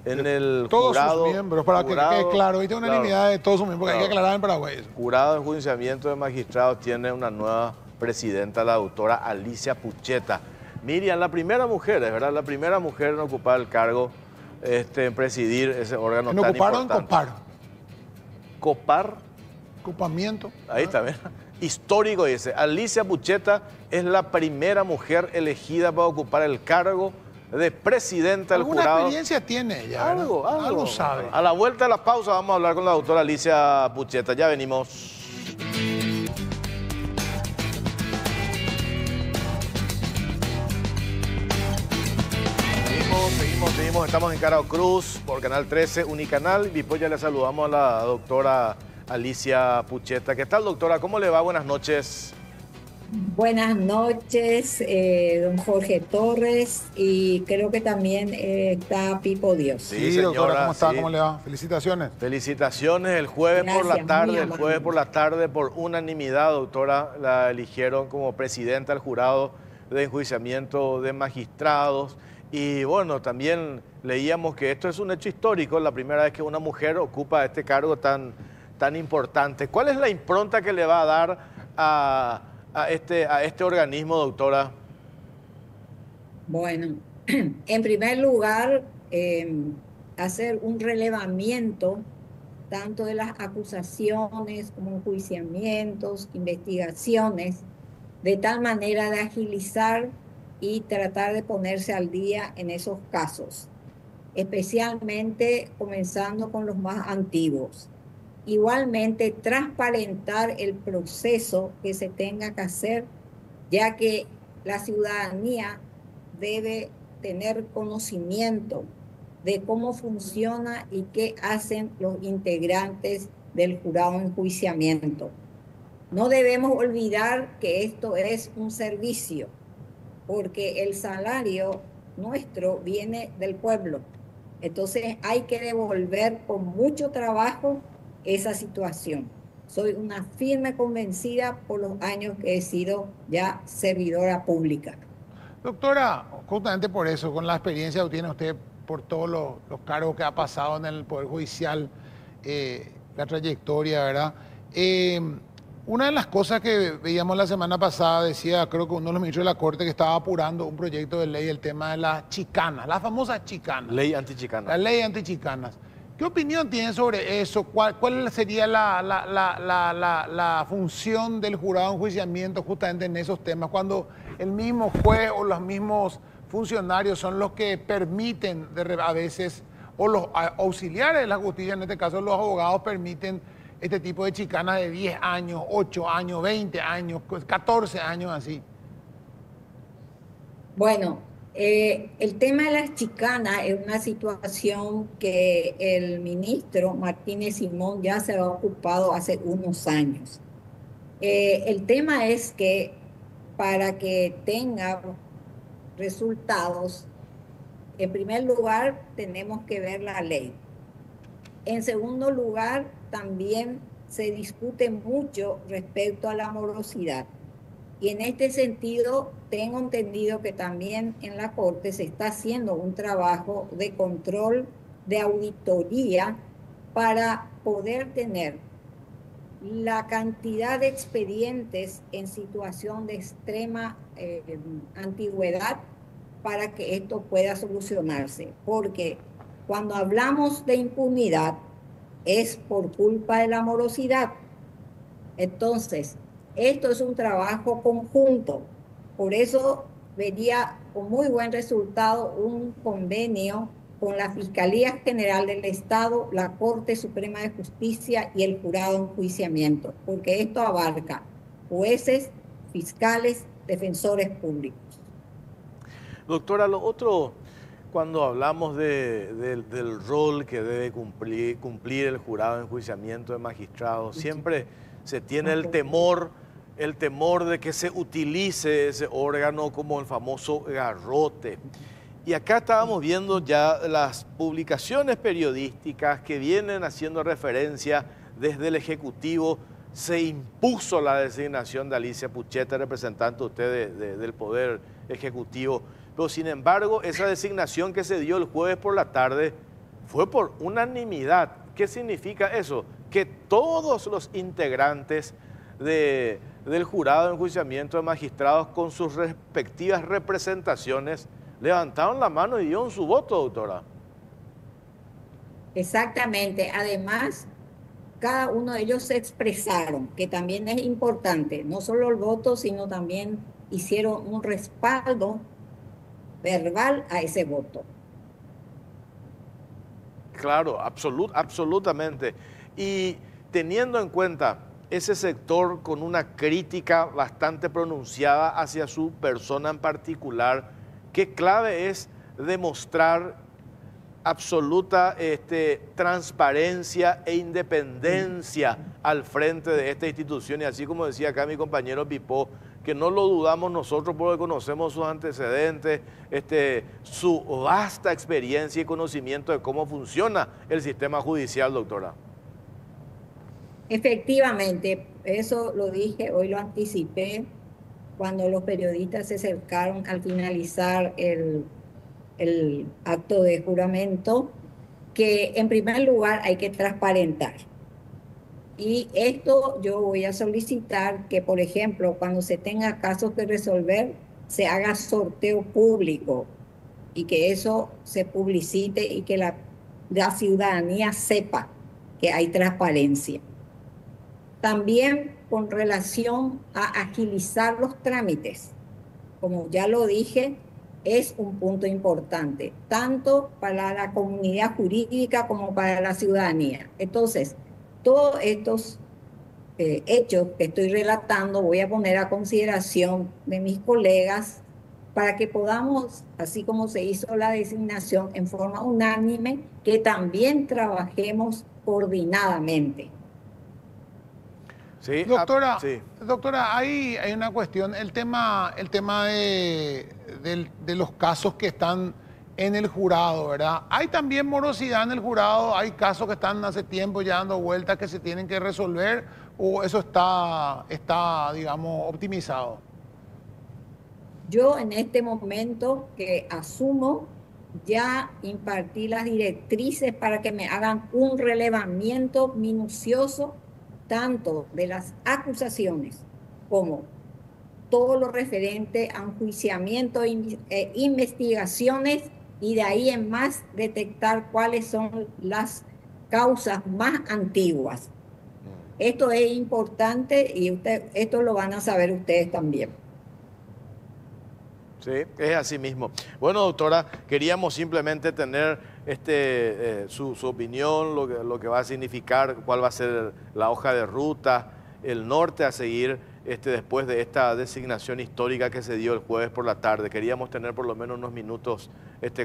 en el todos jurado. Sus miembros, para que quede claro, ¿viste? Unanimidad de todos sus miembros, porque hay que aclarar en Paraguay eso. Jurado de enjuiciamiento de magistrados tiene una nueva presidenta, la doctora Alicia Pucheta. Miriam, la primera mujer, es verdad, la primera mujer en ocupar el cargo, en presidir ese órgano ¿En tan ocupar o en importante. copar? Copar. Ocupamiento. Ahí está, ¿verdad? Histórico dice. Alicia Pucheta es la primera mujer elegida para ocupar el cargo de presidenta del jurado. ¿Alguna experiencia tiene ella? Algo sabe. A la vuelta de la pausa vamos a hablar con la doctora Alicia Pucheta. Ya venimos. Seguimos, estamos en Carao Cruz por Canal 13, Unicanal. Y después ya le saludamos a la doctora Alicia Pucheta. ¿Qué tal, doctora? ¿Cómo le va? Buenas noches. Buenas noches, don Jorge Torres, y creo que también está Pipo Dios. Sí, doctora, ¿cómo está? Sí. ¿Cómo le va? Felicitaciones. Felicitaciones. El jueves por la tarde, por unanimidad, doctora, la eligieron como presidenta del jurado de enjuiciamiento de magistrados. Y bueno, también leíamos que esto es un hecho histórico, la primera vez que una mujer ocupa este cargo tan importante. ¿Cuál es la impronta que le va a dar a este organismo, doctora? Bueno, en primer lugar, hacer un relevamiento tanto de las acusaciones como enjuiciamientos, investigaciones, de tal manera de agilizar y tratar de ponerse al día en esos casos, especialmente comenzando con los más antiguos. Igualmente, transparentar el proceso que se tenga que hacer, ya que la ciudadanía debe tener conocimiento de cómo funciona y qué hacen los integrantes del jurado de enjuiciamiento. No debemos olvidar que esto es un servicio, porque el salario nuestro viene del pueblo. Entonces hay que devolver con mucho trabajo esa situación. Soy una firme convencida por los años que he sido ya servidora pública. Doctora, justamente por eso, con la experiencia que tiene usted por todos los cargos que ha pasado en el Poder Judicial, la trayectoria, ¿verdad? Una de las cosas que veíamos la semana pasada, decía, creo que uno de los ministros de la Corte, que estaba apurando un proyecto de ley, el tema de las chicanas, las famosas chicanas. Ley antichicanas. La ley antichicanas. ¿Qué opinión tiene sobre eso? ¿Cuál sería la función del jurado de enjuiciamiento justamente en esos temas? Cuando el mismo juez o los mismos funcionarios son los que permiten a veces, o los auxiliares de la justicia, en este caso los abogados, permiten este tipo de chicanas de 10 años, 8 años, 20 años, 14 años así. Bueno, el tema de las chicanas es una situación que el ministro Martínez Simón ya se ha ocupado hace unos años. El tema es que para que tenga resultados, en primer lugar tenemos que ver la ley. En segundo lugar, también se discute mucho respecto a la morosidad. Y en este sentido, tengo entendido que también en la Corte se está haciendo un trabajo de control, de auditoría, para poder tener la cantidad de expedientes en situación de extrema antigüedad para que esto pueda solucionarse. Porque cuando hablamos de impunidad, es por culpa de la morosidad. Entonces, esto es un trabajo conjunto. Por eso venía con muy buen resultado un convenio con la Fiscalía General del Estado, la Corte Suprema de Justicia y el Jurado de Enjuiciamiento, porque esto abarca jueces, fiscales, defensores públicos. Doctora, lo otro, cuando hablamos del rol que debe cumplir el jurado de enjuiciamiento de magistrados, siempre se tiene el temor de que se utilice ese órgano como el famoso garrote. Y acá estábamos viendo ya las publicaciones periodísticas que vienen haciendo referencia desde el Ejecutivo. Se impuso la designación de Alicia Pucheta, representante usted del Poder Ejecutivo. Pero sin embargo, esa designación que se dio el jueves por la tarde fue por unanimidad. ¿Qué significa eso? Que todos los integrantes del jurado de enjuiciamiento de magistrados con sus respectivas representaciones levantaron la mano y dieron su voto, doctora. Exactamente. Además, cada uno de ellos se expresaron, que también es importante, no solo el voto, sino también hicieron un respaldo verbal a ese voto. Claro, absolutamente. Y teniendo en cuenta ese sector con una crítica bastante pronunciada hacia su persona en particular, qué clave es demostrar absoluta transparencia e independencia al frente de esta institución. Y así como decía acá mi compañero Pipó, que no lo dudamos nosotros porque conocemos sus antecedentes, su vasta experiencia y conocimiento de cómo funciona el sistema judicial, doctora. Efectivamente, eso lo dije, hoy lo anticipé, cuando los periodistas se acercaron al finalizar el acto de juramento, que en primer lugar hay que transparentar. Y esto yo voy a solicitar que, por ejemplo, cuando se tenga casos que resolver, se haga sorteo público y que eso se publicite y que la ciudadanía sepa que hay transparencia. También con relación a agilizar los trámites, como ya lo dije, es un punto importante, tanto para la comunidad jurídica como para la ciudadanía. Entonces, todos estos hechos que estoy relatando voy a poner a consideración de mis colegas para que podamos, así como se hizo la designación en forma unánime, que también trabajemos coordinadamente. Sí, doctora, sí. Doctora, hay una cuestión, el tema de los casos que están en el jurado, ¿verdad? Hay también morosidad en el jurado, hay casos que están hace tiempo ya dando vueltas que se tienen que resolver, o eso está digamos, optimizado. Yo en este momento que asumo, ya impartí las directrices para que me hagan un relevamiento minucioso tanto de las acusaciones como todo lo referente a enjuiciamiento e investigaciones, y de ahí en más detectar cuáles son las causas más antiguas. Esto es importante y esto lo van a saber ustedes también. Sí, es así mismo. Bueno, doctora, queríamos simplemente tener su opinión, lo que va a significar, cuál va a ser la hoja de ruta, el norte a seguir después de esta designación histórica que se dio el jueves por la tarde. Queríamos tener por lo menos unos minutos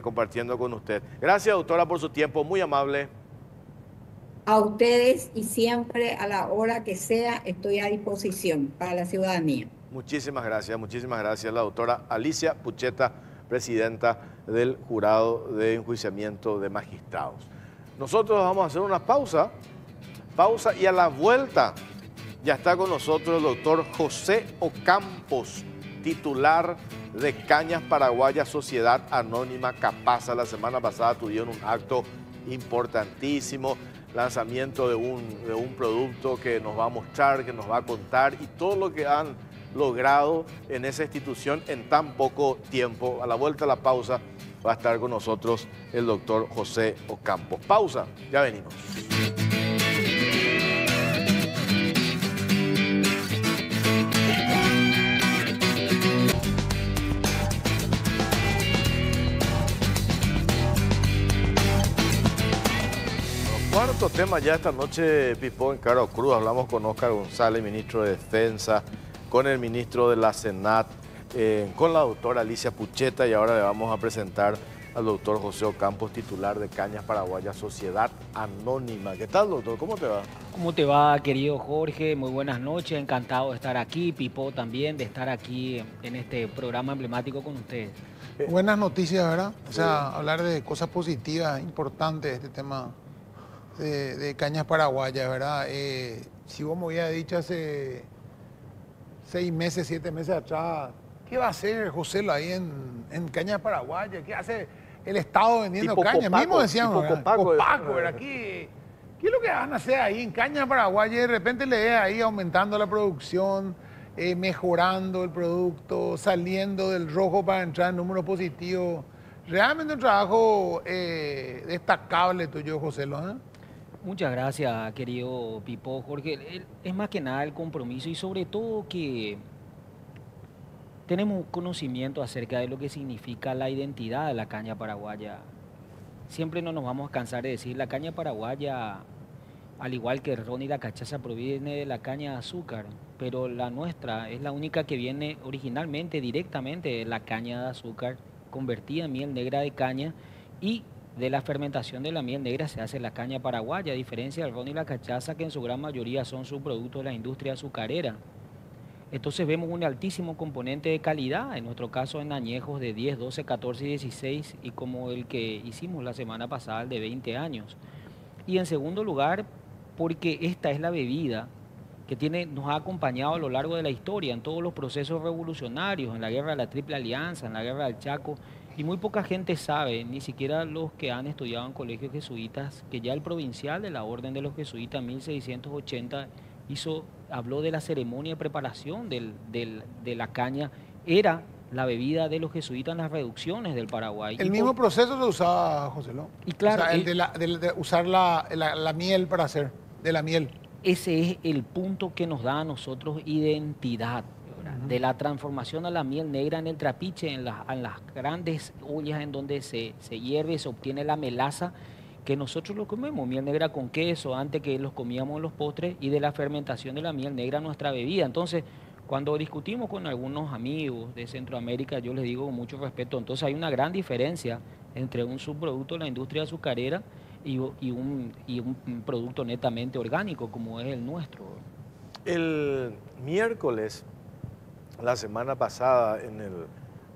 compartiendo con usted. Gracias, doctora, por su tiempo, muy amable. A ustedes, y siempre a la hora que sea estoy a disposición para la ciudadanía. Muchísimas gracias, la doctora Alicia Pucheta, presidenta del Jurado de Enjuiciamiento de Magistrados. Nosotros vamos a hacer una pausa y a la vuelta ya está con nosotros el doctor José Ocampos, titular de Cañas Paraguayas Sociedad Anónima Capaza. La semana pasada tuvieron un acto importantísimo, lanzamiento de un producto que nos va a mostrar, que nos va a contar, y todo lo que han logrado en esa institución en tan poco tiempo. A la vuelta de la pausa va a estar con nosotros el doctor José Ocampos. Pausa, ya venimos. hartos temas ya esta noche, Pipo, en Cara o Cruz. Hablamos con Óscar González, ministro de Defensa, con el ministro de la Senat, con la doctora Alicia Pucheta, y ahora le vamos a presentar al doctor José Ocampos, titular de Cañas Paraguayas Sociedad Anónima. ¿Qué tal, doctor? ¿Cómo te va? ¿Cómo te va, querido Jorge? Muy buenas noches, encantado de estar aquí, Pipo también, de estar aquí en este programa emblemático con ustedes. Buenas noticias, ¿verdad? O sea, hablar de cosas positivas, importantes, este tema de Cañas Paraguayas, ¿verdad? Si vos me hubieras dicho hace 6 meses, 7 meses atrás, ¿qué va a hacer José ahí en Cañas Paraguayas? ¿Qué hace el Estado vendiendo Tipo cañas? Copaco, Mismo decíamos, tipo ¿verdad? Copaco, ¿verdad? ¿Qué es lo que van a hacer ahí en Cañas Paraguayas? Y de repente le ves ahí aumentando la producción, mejorando el producto, saliendo del rojo para entrar en números positivos. Realmente un trabajo destacable tuyo, José, ¿no? Muchas gracias, querido Pipo, Jorge. Es más que nada el compromiso y sobre todo que tenemos conocimiento acerca de lo que significa la identidad de la caña paraguaya. Siempre no nos vamos a cansar de decir, la caña paraguaya, al igual que el ron y la cachaza, proviene de la caña de azúcar, pero la nuestra es la única que viene originalmente, directamente de la caña de azúcar, convertida en miel negra de caña, y de la fermentación de la miel negra se hace la caña paraguaya, a diferencia del ron y la cachaza, que en su gran mayoría son subproductos de la industria azucarera. Entonces vemos un altísimo componente de calidad, en nuestro caso en añejos de 10, 12, 14 y 16, y como el que hicimos la semana pasada, el de 20 años. Y en segundo lugar, porque esta es la bebida que nos ha acompañado a lo largo de la historia, en todos los procesos revolucionarios, en la guerra de la Triple Alianza, en la guerra del Chaco, y muy poca gente sabe, ni siquiera los que han estudiado en colegios jesuitas, que ya el provincial de la Orden de los Jesuitas en 1680 habló de la ceremonia de preparación de la caña, era la bebida de los jesuitas en las reducciones del Paraguay. El mismo proceso se usaba, José, ¿no? Y claro, o sea, de usar la miel para hacer, de la miel. Ese es el punto que nos da a nosotros identidad, de la transformación a la miel negra en el trapiche, en las grandes ollas en donde se hierve, se obtiene la melaza, que nosotros lo comemos, miel negra con queso, antes que los comíamos en los postres, y de la fermentación de la miel negra nuestra bebida. Entonces, cuando discutimos con algunos amigos de Centroamérica, yo les digo con mucho respeto, entonces hay una gran diferencia entre un subproducto de la industria azucarera y un producto netamente orgánico como es el nuestro. El miércoles, la semana pasada, en el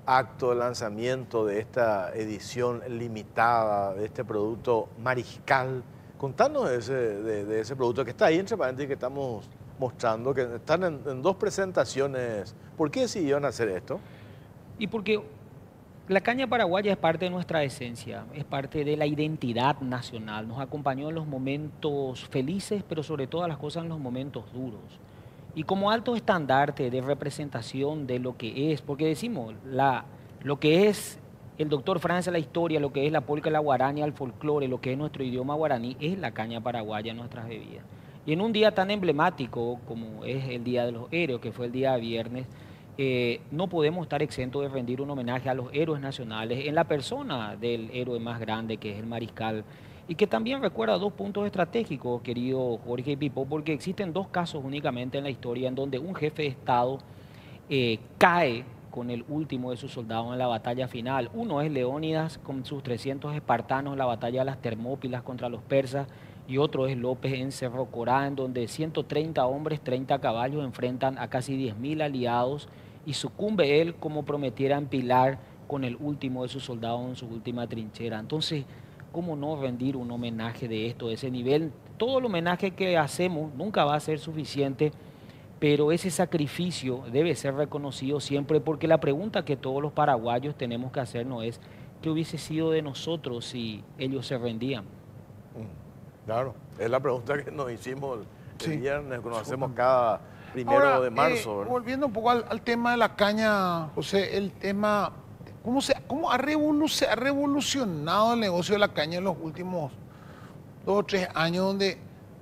acto de lanzamiento de esta edición limitada de este producto Mariscal, contanos de ese producto que está ahí entre paréntesis, que estamos mostrando, que están en 2 presentaciones. ¿Por qué decidieron hacer esto? Y porque la caña paraguaya es parte de nuestra esencia, es parte de la identidad nacional, nos acompañó en los momentos felices, pero sobre todas las cosas en los momentos duros. Y como alto estandarte de representación de lo que es, porque decimos, lo que es el doctor Francia, la historia, lo que es la polca, la guaraña, el folclore, lo que es nuestro idioma guaraní, es la caña paraguaya en nuestras bebidas. Y en un día tan emblemático como es el Día de los Héroes, que fue el día viernes, no podemos estar exentos de rendir un homenaje a los héroes nacionales en la persona del héroe más grande, que es el Mariscal, y que también recuerda 2 puntos estratégicos, querido Jorge y Pipo, porque existen 2 casos únicamente en la historia en donde un jefe de Estado cae con el último de sus soldados en la batalla final. Uno es Leónidas con sus 300 espartanos en la batalla de las Termópilas contra los persas, y otro es López en Cerro Corá, en donde 130 hombres, 30 caballos enfrentan a casi 10.000 aliados, y sucumbe él como prometiera en Pilar con el último de sus soldados en su última trinchera. Entonces, ¿cómo no rendir un homenaje de esto, de ese nivel? Todo el homenaje que hacemos nunca va a ser suficiente, pero ese sacrificio debe ser reconocido siempre, porque la pregunta que todos los paraguayos tenemos que hacernos es, ¿qué hubiese sido de nosotros si ellos se rendían? Claro, es la pregunta que nos hicimos el viernes, que nos hacemos cada 1 de marzo. Volviendo un poco al tema de la caña, José, el tema, ¿cómo ha revolucionado el negocio de la caña en los últimos 2 o 3 años, donde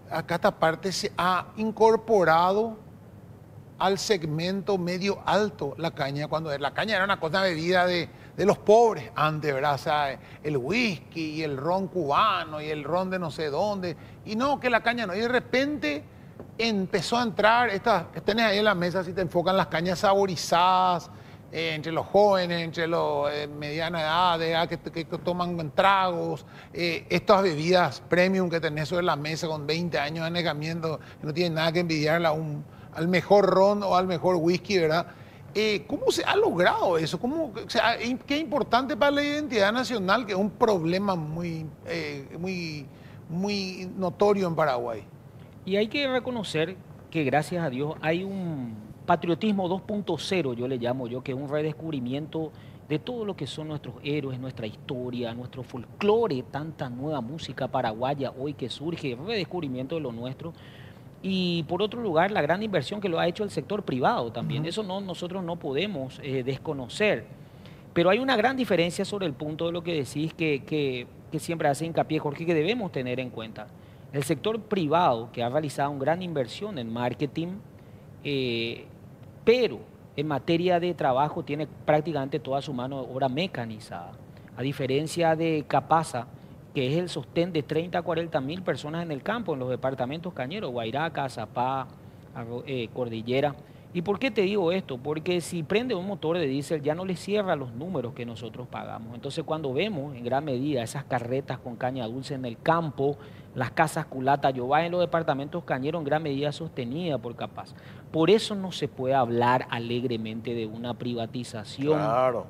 acá esta parte se ha incorporado al segmento medio alto la caña, cuando la caña era una cosa bebida de de los pobres antes, ¿verdad? O sea, el whisky y el ron cubano y el ron de no sé dónde. Y no, que la caña no. Y de repente empezó a entrar, tenés ahí en la mesa si te enfocan las cañas saborizadas, entre los jóvenes, entre los mediana edad que toman tragos, estas bebidas premium que tenés sobre la mesa con 20 años de anegamiento, que no tienen nada que envidiarle al mejor ron o al mejor whisky, ¿verdad? ¿Cómo se ha logrado eso? O sea, qué importante para la identidad nacional, que es un problema muy notorio en Paraguay. Y hay que reconocer que gracias a Dios hay un patriotismo 2.0, yo le llamo yo, que es un redescubrimiento de todo lo que son nuestros héroes, nuestra historia, nuestro folclore, tanta nueva música paraguaya hoy que surge, redescubrimiento de lo nuestro. Y por otro lugar, la gran inversión que lo ha hecho el sector privado también. Eso nosotros no podemos desconocer. Pero hay una gran diferencia sobre el punto de lo que decís que siempre hace hincapié, Jorge, que debemos tener en cuenta. El sector privado, que ha realizado una gran inversión en marketing, pero en materia de trabajo tiene prácticamente toda su mano de obra mecanizada. A diferencia de Capasa, que es el sostén de 30 a 40 mil personas en el campo, en los departamentos cañeros, Guairaca, Azapá, Cordillera. ¿Y por qué te digo esto? Porque si prende un motor de diésel ya no le cierra los números que nosotros pagamos. Entonces cuando vemos en gran medida esas carretas con caña dulce en el campo, las casas culata, Yobá en los departamentos cañeros en gran medida sostenida por Capaz. Por eso no se puede hablar alegremente de una privatización. Claro.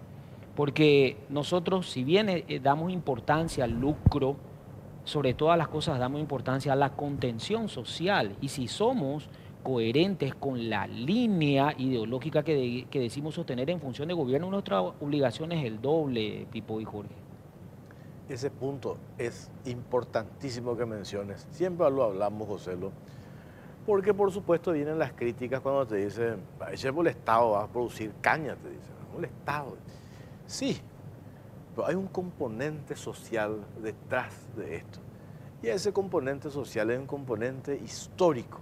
Porque nosotros, si bien damos importancia al lucro, sobre todas las cosas damos importancia a la contención social. Y si somos coherentes con la línea ideológica que decimos sostener en función de gobierno, nuestra obligación es el doble, Pipo y Jorge. Ese punto es importantísimo que menciones. Siempre lo hablamos, Joselo, porque por supuesto vienen las críticas cuando te dicen, el Estado va a producir caña, te dicen, el Estado. Sí, pero hay un componente social detrás de esto. Y ese componente social es un componente histórico.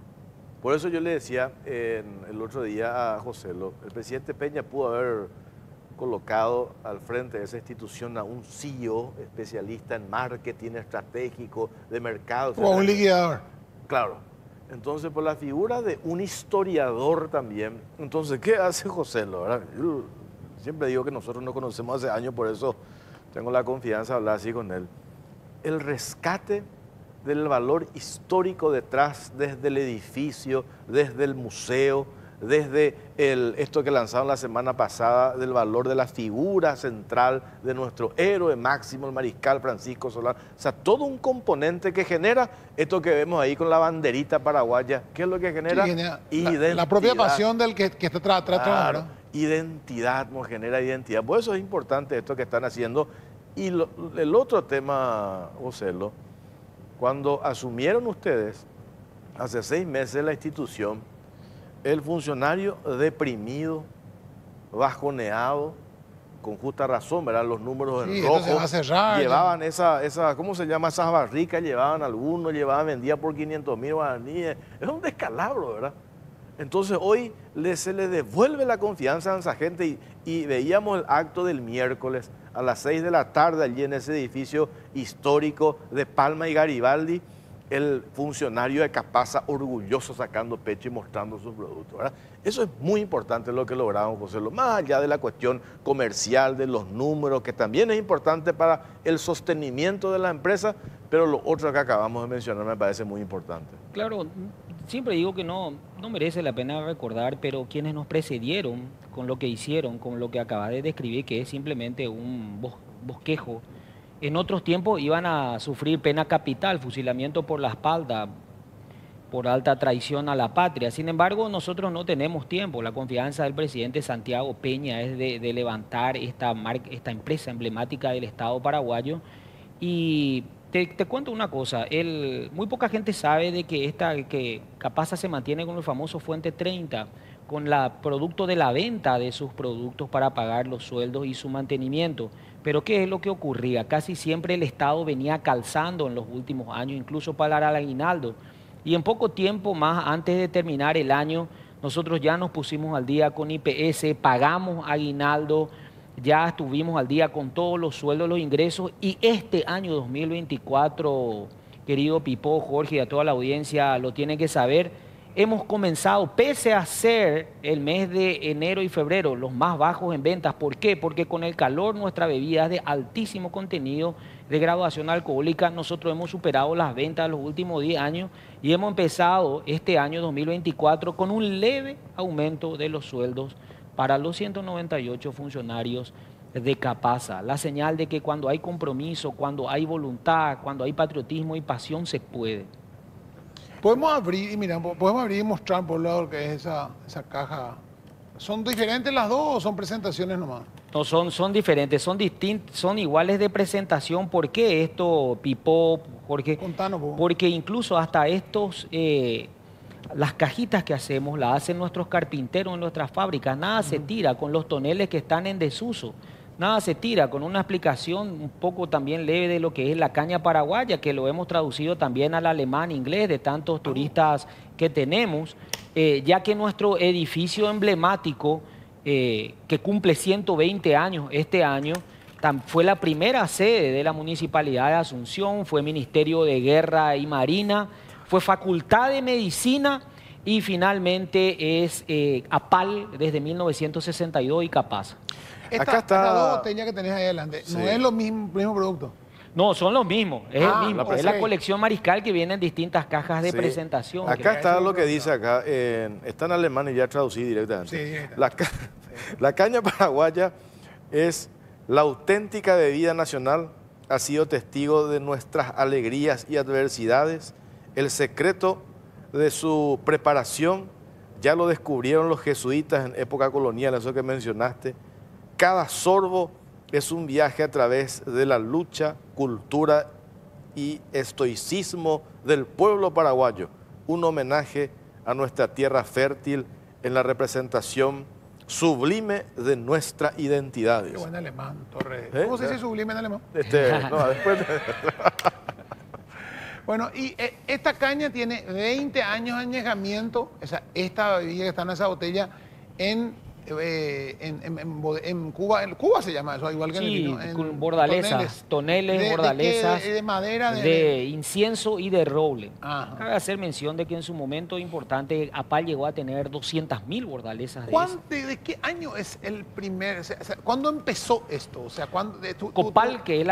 Por eso yo le decía el otro día a Joselo, el presidente Peña pudo haber colocado al frente de esa institución a un CEO especialista en marketing estratégico, de mercado. O a un liquidador. Claro. Entonces, por la figura de un historiador también. Entonces, ¿qué hace Joselo, verdad? Yo siempre digo que nosotros nos conocemos hace años, por eso tengo la confianza de hablar así con él. El rescate del valor histórico detrás, desde el edificio, desde el museo, desde esto que lanzaron la semana pasada, del valor de la figura central de nuestro héroe máximo, el mariscal Francisco Solano. O sea, todo un componente que genera esto que vemos ahí con la banderita paraguaya. ¿Qué es lo que genera? Sí, identidad. La propia pasión del que está tratando, ¿no? Identidad, nos genera identidad. Por eso es importante esto que están haciendo. Y el otro tema, Joselo, cuando asumieron ustedes, hace 6 meses la institución, el funcionario deprimido, bajoneado, con justa razón, ¿verdad? Los números en rojo, va a cerrar, llevaban ¿cómo se llama? Esas barricas, llevaban algunos, vendía por 500.000 guaraníes. Es un descalabro, ¿verdad? Entonces hoy se le devuelve la confianza a esa gente y veíamos el acto del miércoles a las 6 de la tarde allí en ese edificio histórico de Palma y Garibaldi, el funcionario de Capasa orgulloso sacando pecho y mostrando sus productos, ¿verdad? Eso es muy importante lo que lograron, José, más allá de la cuestión comercial, de los números, que también es importante para el sostenimiento de la empresa, pero lo otro que acabamos de mencionar me parece muy importante. Claro, siempre digo que no merece la pena recordar, pero quienes nos precedieron con lo que hicieron, con lo que acabas de describir, que es simplemente un bosquejo, en otros tiempos iban a sufrir pena capital, fusilamiento por la espalda, por alta traición a la patria. Sin embargo, nosotros no tenemos tiempo. La confianza del presidente Santiago Peña es de levantar esta empresa emblemática del Estado paraguayo. Y te cuento una cosa, muy poca gente sabe de que Capasa se mantiene con el famoso Fuente 30, con el producto de la venta de sus productos para pagar los sueldos y su mantenimiento. Pero ¿qué es lo que ocurría? Casi siempre el Estado venía calzando en los últimos años, incluso para el aguinaldo. Y en poco tiempo más, antes de terminar el año, nosotros ya nos pusimos al día con IPS, pagamos aguinaldo, Ya estuvimos al día con todos los sueldos, los ingresos, y este año 2024, querido Pipo, Jorge y a toda la audiencia lo tienen que saber, hemos comenzado, pese a ser el mes de enero y febrero los más bajos en ventas. ¿Por qué? Porque con el calor nuestra bebida es de altísimo contenido de graduación alcohólica. Nosotros hemos superado las ventas de los últimos 10 años y hemos empezado este año 2024 con un leve aumento de los sueldos para los 198 funcionarios de Capasa. La señal de que cuando hay compromiso, cuando hay voluntad, cuando hay patriotismo y pasión, se puede. Podemos abrir y mostrar por lado que es esa caja. ¿Son diferentes las dos o son presentaciones nomás? No, son diferentes, son distintos, son iguales de presentación. ¿Por qué esto, Pipo, Jorge? Contanos, po. Porque incluso hasta estos, las cajitas que hacemos, las hacen nuestros carpinteros en nuestras fábricas. Nada se tira con los toneles que están en desuso. Nada se tira, con una explicación un poco también leve de lo que es la caña paraguaya, que lo hemos traducido también al alemán, inglés, de tantos turistas que tenemos, ya que nuestro edificio emblemático, que cumple 120 años este año, fue la primera sede de la Municipalidad de Asunción, fue Ministerio de Guerra y Marina, fue Facultad de Medicina y finalmente es APAL desde 1962 y Capasa. Estas dos botellas que tenés ahí adelante, Sí. no es lo mismo producto. No, son los mismos, es el mismo. Es la ok. colección Mariscal que viene en distintas cajas de Sí. presentación. Acá está lo que dice acá, está en alemán y ya traducí directamente. Sí, directamente. La caña paraguaya es la auténtica bebida nacional, ha sido testigo de nuestras alegrías y adversidades. El secreto de su preparación ya lo descubrieron los jesuitas en época colonial, eso que mencionaste. Cada sorbo es un viaje a través de la lucha, cultura y estoicismo del pueblo paraguayo. Un homenaje a nuestra tierra fértil en la representación sublime de nuestra identidad. Qué buen alemán, Torres. ¿Eh? ¿Cómo se dice sublime en alemán? No, después... Bueno, y esta caña tiene 20 años de añejamiento, esta bebida que está en esa botella, en Cuba. En Cuba se llama eso, igual que en el Sí, vino. con bordalesas, toneles, bordalesas, de madera, de incienso y de roble. Ajá. Cabe hacer mención de que en su momento importante APAL llegó a tener 200.000 bordalesas de esas. ¿De qué año es el primer? O sea, ¿cuándo empezó esto? O sea, ¿cuándo? Copal, que es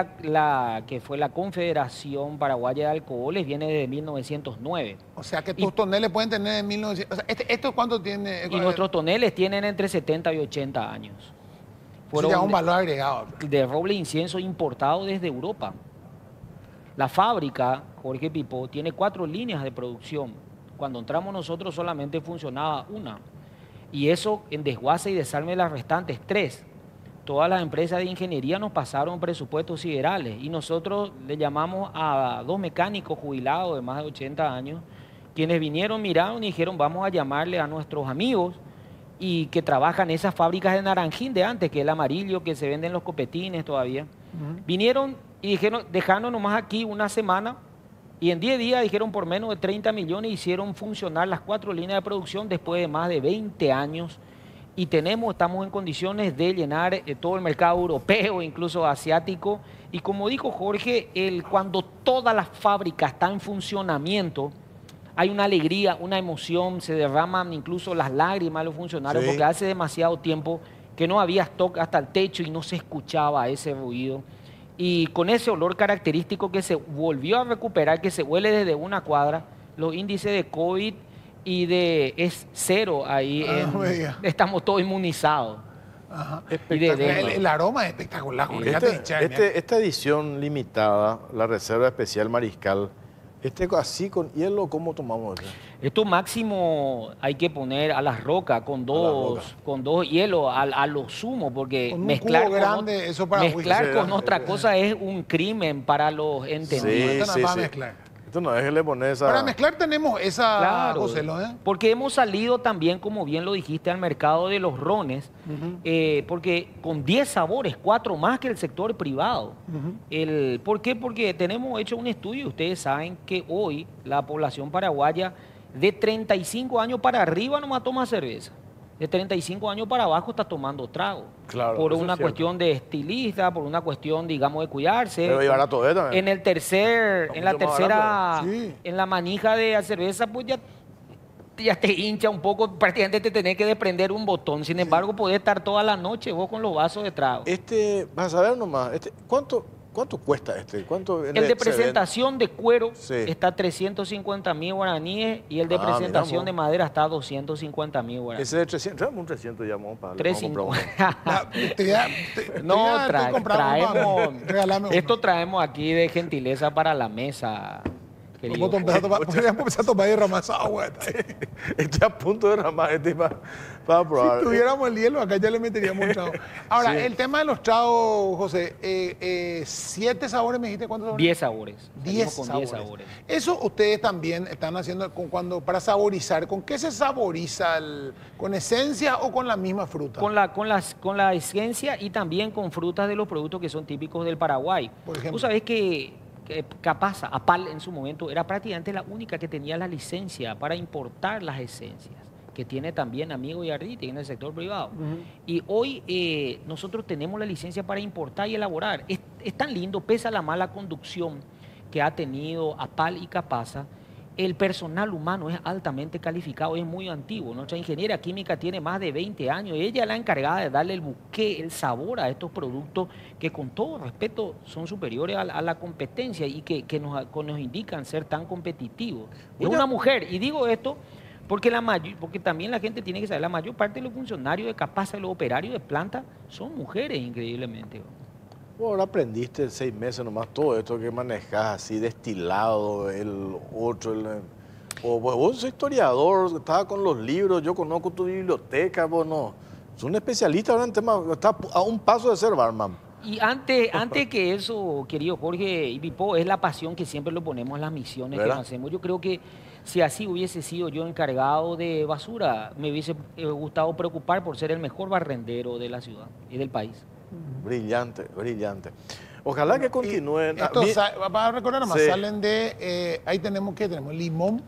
que fue la Confederación Paraguaya de Alcoholes, viene desde 1909. O sea, que tus toneles pueden tener en 1900. O sea, ¿esto cuánto tiene? Y nuestros toneles tienen entre 70 y 80 años. Fueron ya un valor agregado. De roble e incienso importado desde Europa. La fábrica, Jorge Pipo, tiene 4 líneas de producción. Cuando entramos nosotros solamente funcionaba una. Y eso en desguace y desarme de las restantes 3. Todas las empresas de ingeniería nos pasaron presupuestos siderales y nosotros le llamamos a 2 mecánicos jubilados de más de 80 años, quienes vinieron, miraron y dijeron, vamos a llamarle a nuestros amigos y que trabajan en esas fábricas de naranjín de antes, que es el amarillo que se vende en los copetines todavía. Vinieron y dijeron, dejanos nomás aquí una semana, y en 10 días dijeron por menos de 30 millones hicieron funcionar las 4 líneas de producción después de más de 20 años y estamos en condiciones de llenar todo el mercado europeo, incluso asiático. Y como dijo Jorge, cuando toda la fábrica está en funcionamiento, hay una alegría, una emoción, se derraman incluso las lágrimas de los funcionarios, Sí. porque hace demasiado tiempo que no había stock hasta el techo y no se escuchaba ese ruido. Y con ese olor característico que se volvió a recuperar, que se huele desde una cuadra, los índices de COVID es 0 ahí. Estamos todos inmunizados. Ajá. Y de El aroma es espectacular. Jorge, ya te dije, mira. Esta edición limitada, la Reserva Especial Mariscal, así con hielo, ¿cómo tomamos eso? Esto máximo hay que poner a las rocas con dos hielos a lo sumo, porque Con un mezclar cubo grande, eso para mezclar whisky. con otra cosa es un crimen para los entendidos. Esto nada más mezclar. Esto no es que le pones esa... Para mezclar tenemos esa, Claro, José, ¿no? porque hemos salido también, como bien lo dijiste, al mercado de los rones, porque con 10 sabores, 4 más que el sector privado. ¿Por qué? Porque tenemos hecho un estudio, ustedes saben que hoy la población paraguaya de 35 años para arriba nomás toma cerveza. De 35 años para abajo está tomando trago. Claro, por eso una es cierto. cuestión de estilista, por una cuestión, digamos, de cuidarse. Pero y barato es también. En el tercer, Está en la mucho más tercera, barato. Sí. en la manija de la cerveza, pues ya te hincha un poco, prácticamente te tenés que desprender un botón. Sin embargo, podés estar toda la noche vos con los vasos de trago. Vas a ver nomás, ¿cuánto cuesta este? ¿Cuánto El de presentación de cuero Sí. está 350.000 guaraníes y el de Ah, presentación mirá, de madera está 250.000 guaraníes. Ese de 300, traemos un 300 ya, vamos para 350. No, Traemos. Regálame uno. Esto traemos aquí de gentileza para la mesa, querido. Podríamos empezar a tomar y derramar esa agua. Estoy a punto de derramar este para probar. Si tuviéramos el hielo, acá ya le meteríamos un trago. Ahora, Sí. el tema de los tragos, José, 7 sabores, ¿me dijiste cuántos sabores? 10 sabores. 10 Salimos con sabores. 10 sabores. Eso ustedes también están haciendo para saborizar. ¿Con qué se saboriza? ¿Con esencia o con la misma fruta? Con la esencia y también con frutas de los productos que son típicos del Paraguay. Por ejemplo. Tú sabes que Capaza, Apal en su momento, era prácticamente la única que tenía la licencia para importar las esencias, que tiene también Amigo y Arditi en el sector privado. Y hoy nosotros tenemos la licencia para importar y elaborar. Es tan lindo, pese a la mala conducción que ha tenido Apal y Capaza, el personal humano es altamente calificado, es muy antiguo. Nuestra ingeniera química tiene más de 20 años y ella es la encargada de darle el buque, el sabor a estos productos que con todo respeto son superiores a la competencia y que nos indican ser tan competitivos. Es una mujer, y digo esto porque porque también la gente tiene que saber, la mayor parte de los funcionarios de Capaza, los operarios de planta, son mujeres increíblemente. Vos ahora aprendiste 6 meses nomás todo esto que manejás así, destilado, el otro, vos sos historiador, estás con los libros, yo conozco tu biblioteca, vos no. Sos un especialista ahora en temas, estás a un paso de ser barman. Y antes que eso, querido Jorge y Pipo, es la pasión que siempre lo ponemos en las misiones que ¿Verdad? nos hacemos. Yo creo que si así hubiese sido yo encargado de basura, me hubiese gustado preocupar por ser el mejor barrendero de la ciudad y del país. Brillante, brillante. Ojalá que continúen. Vas a recordar nomás, Sí. salen de, ahí tenemos limón.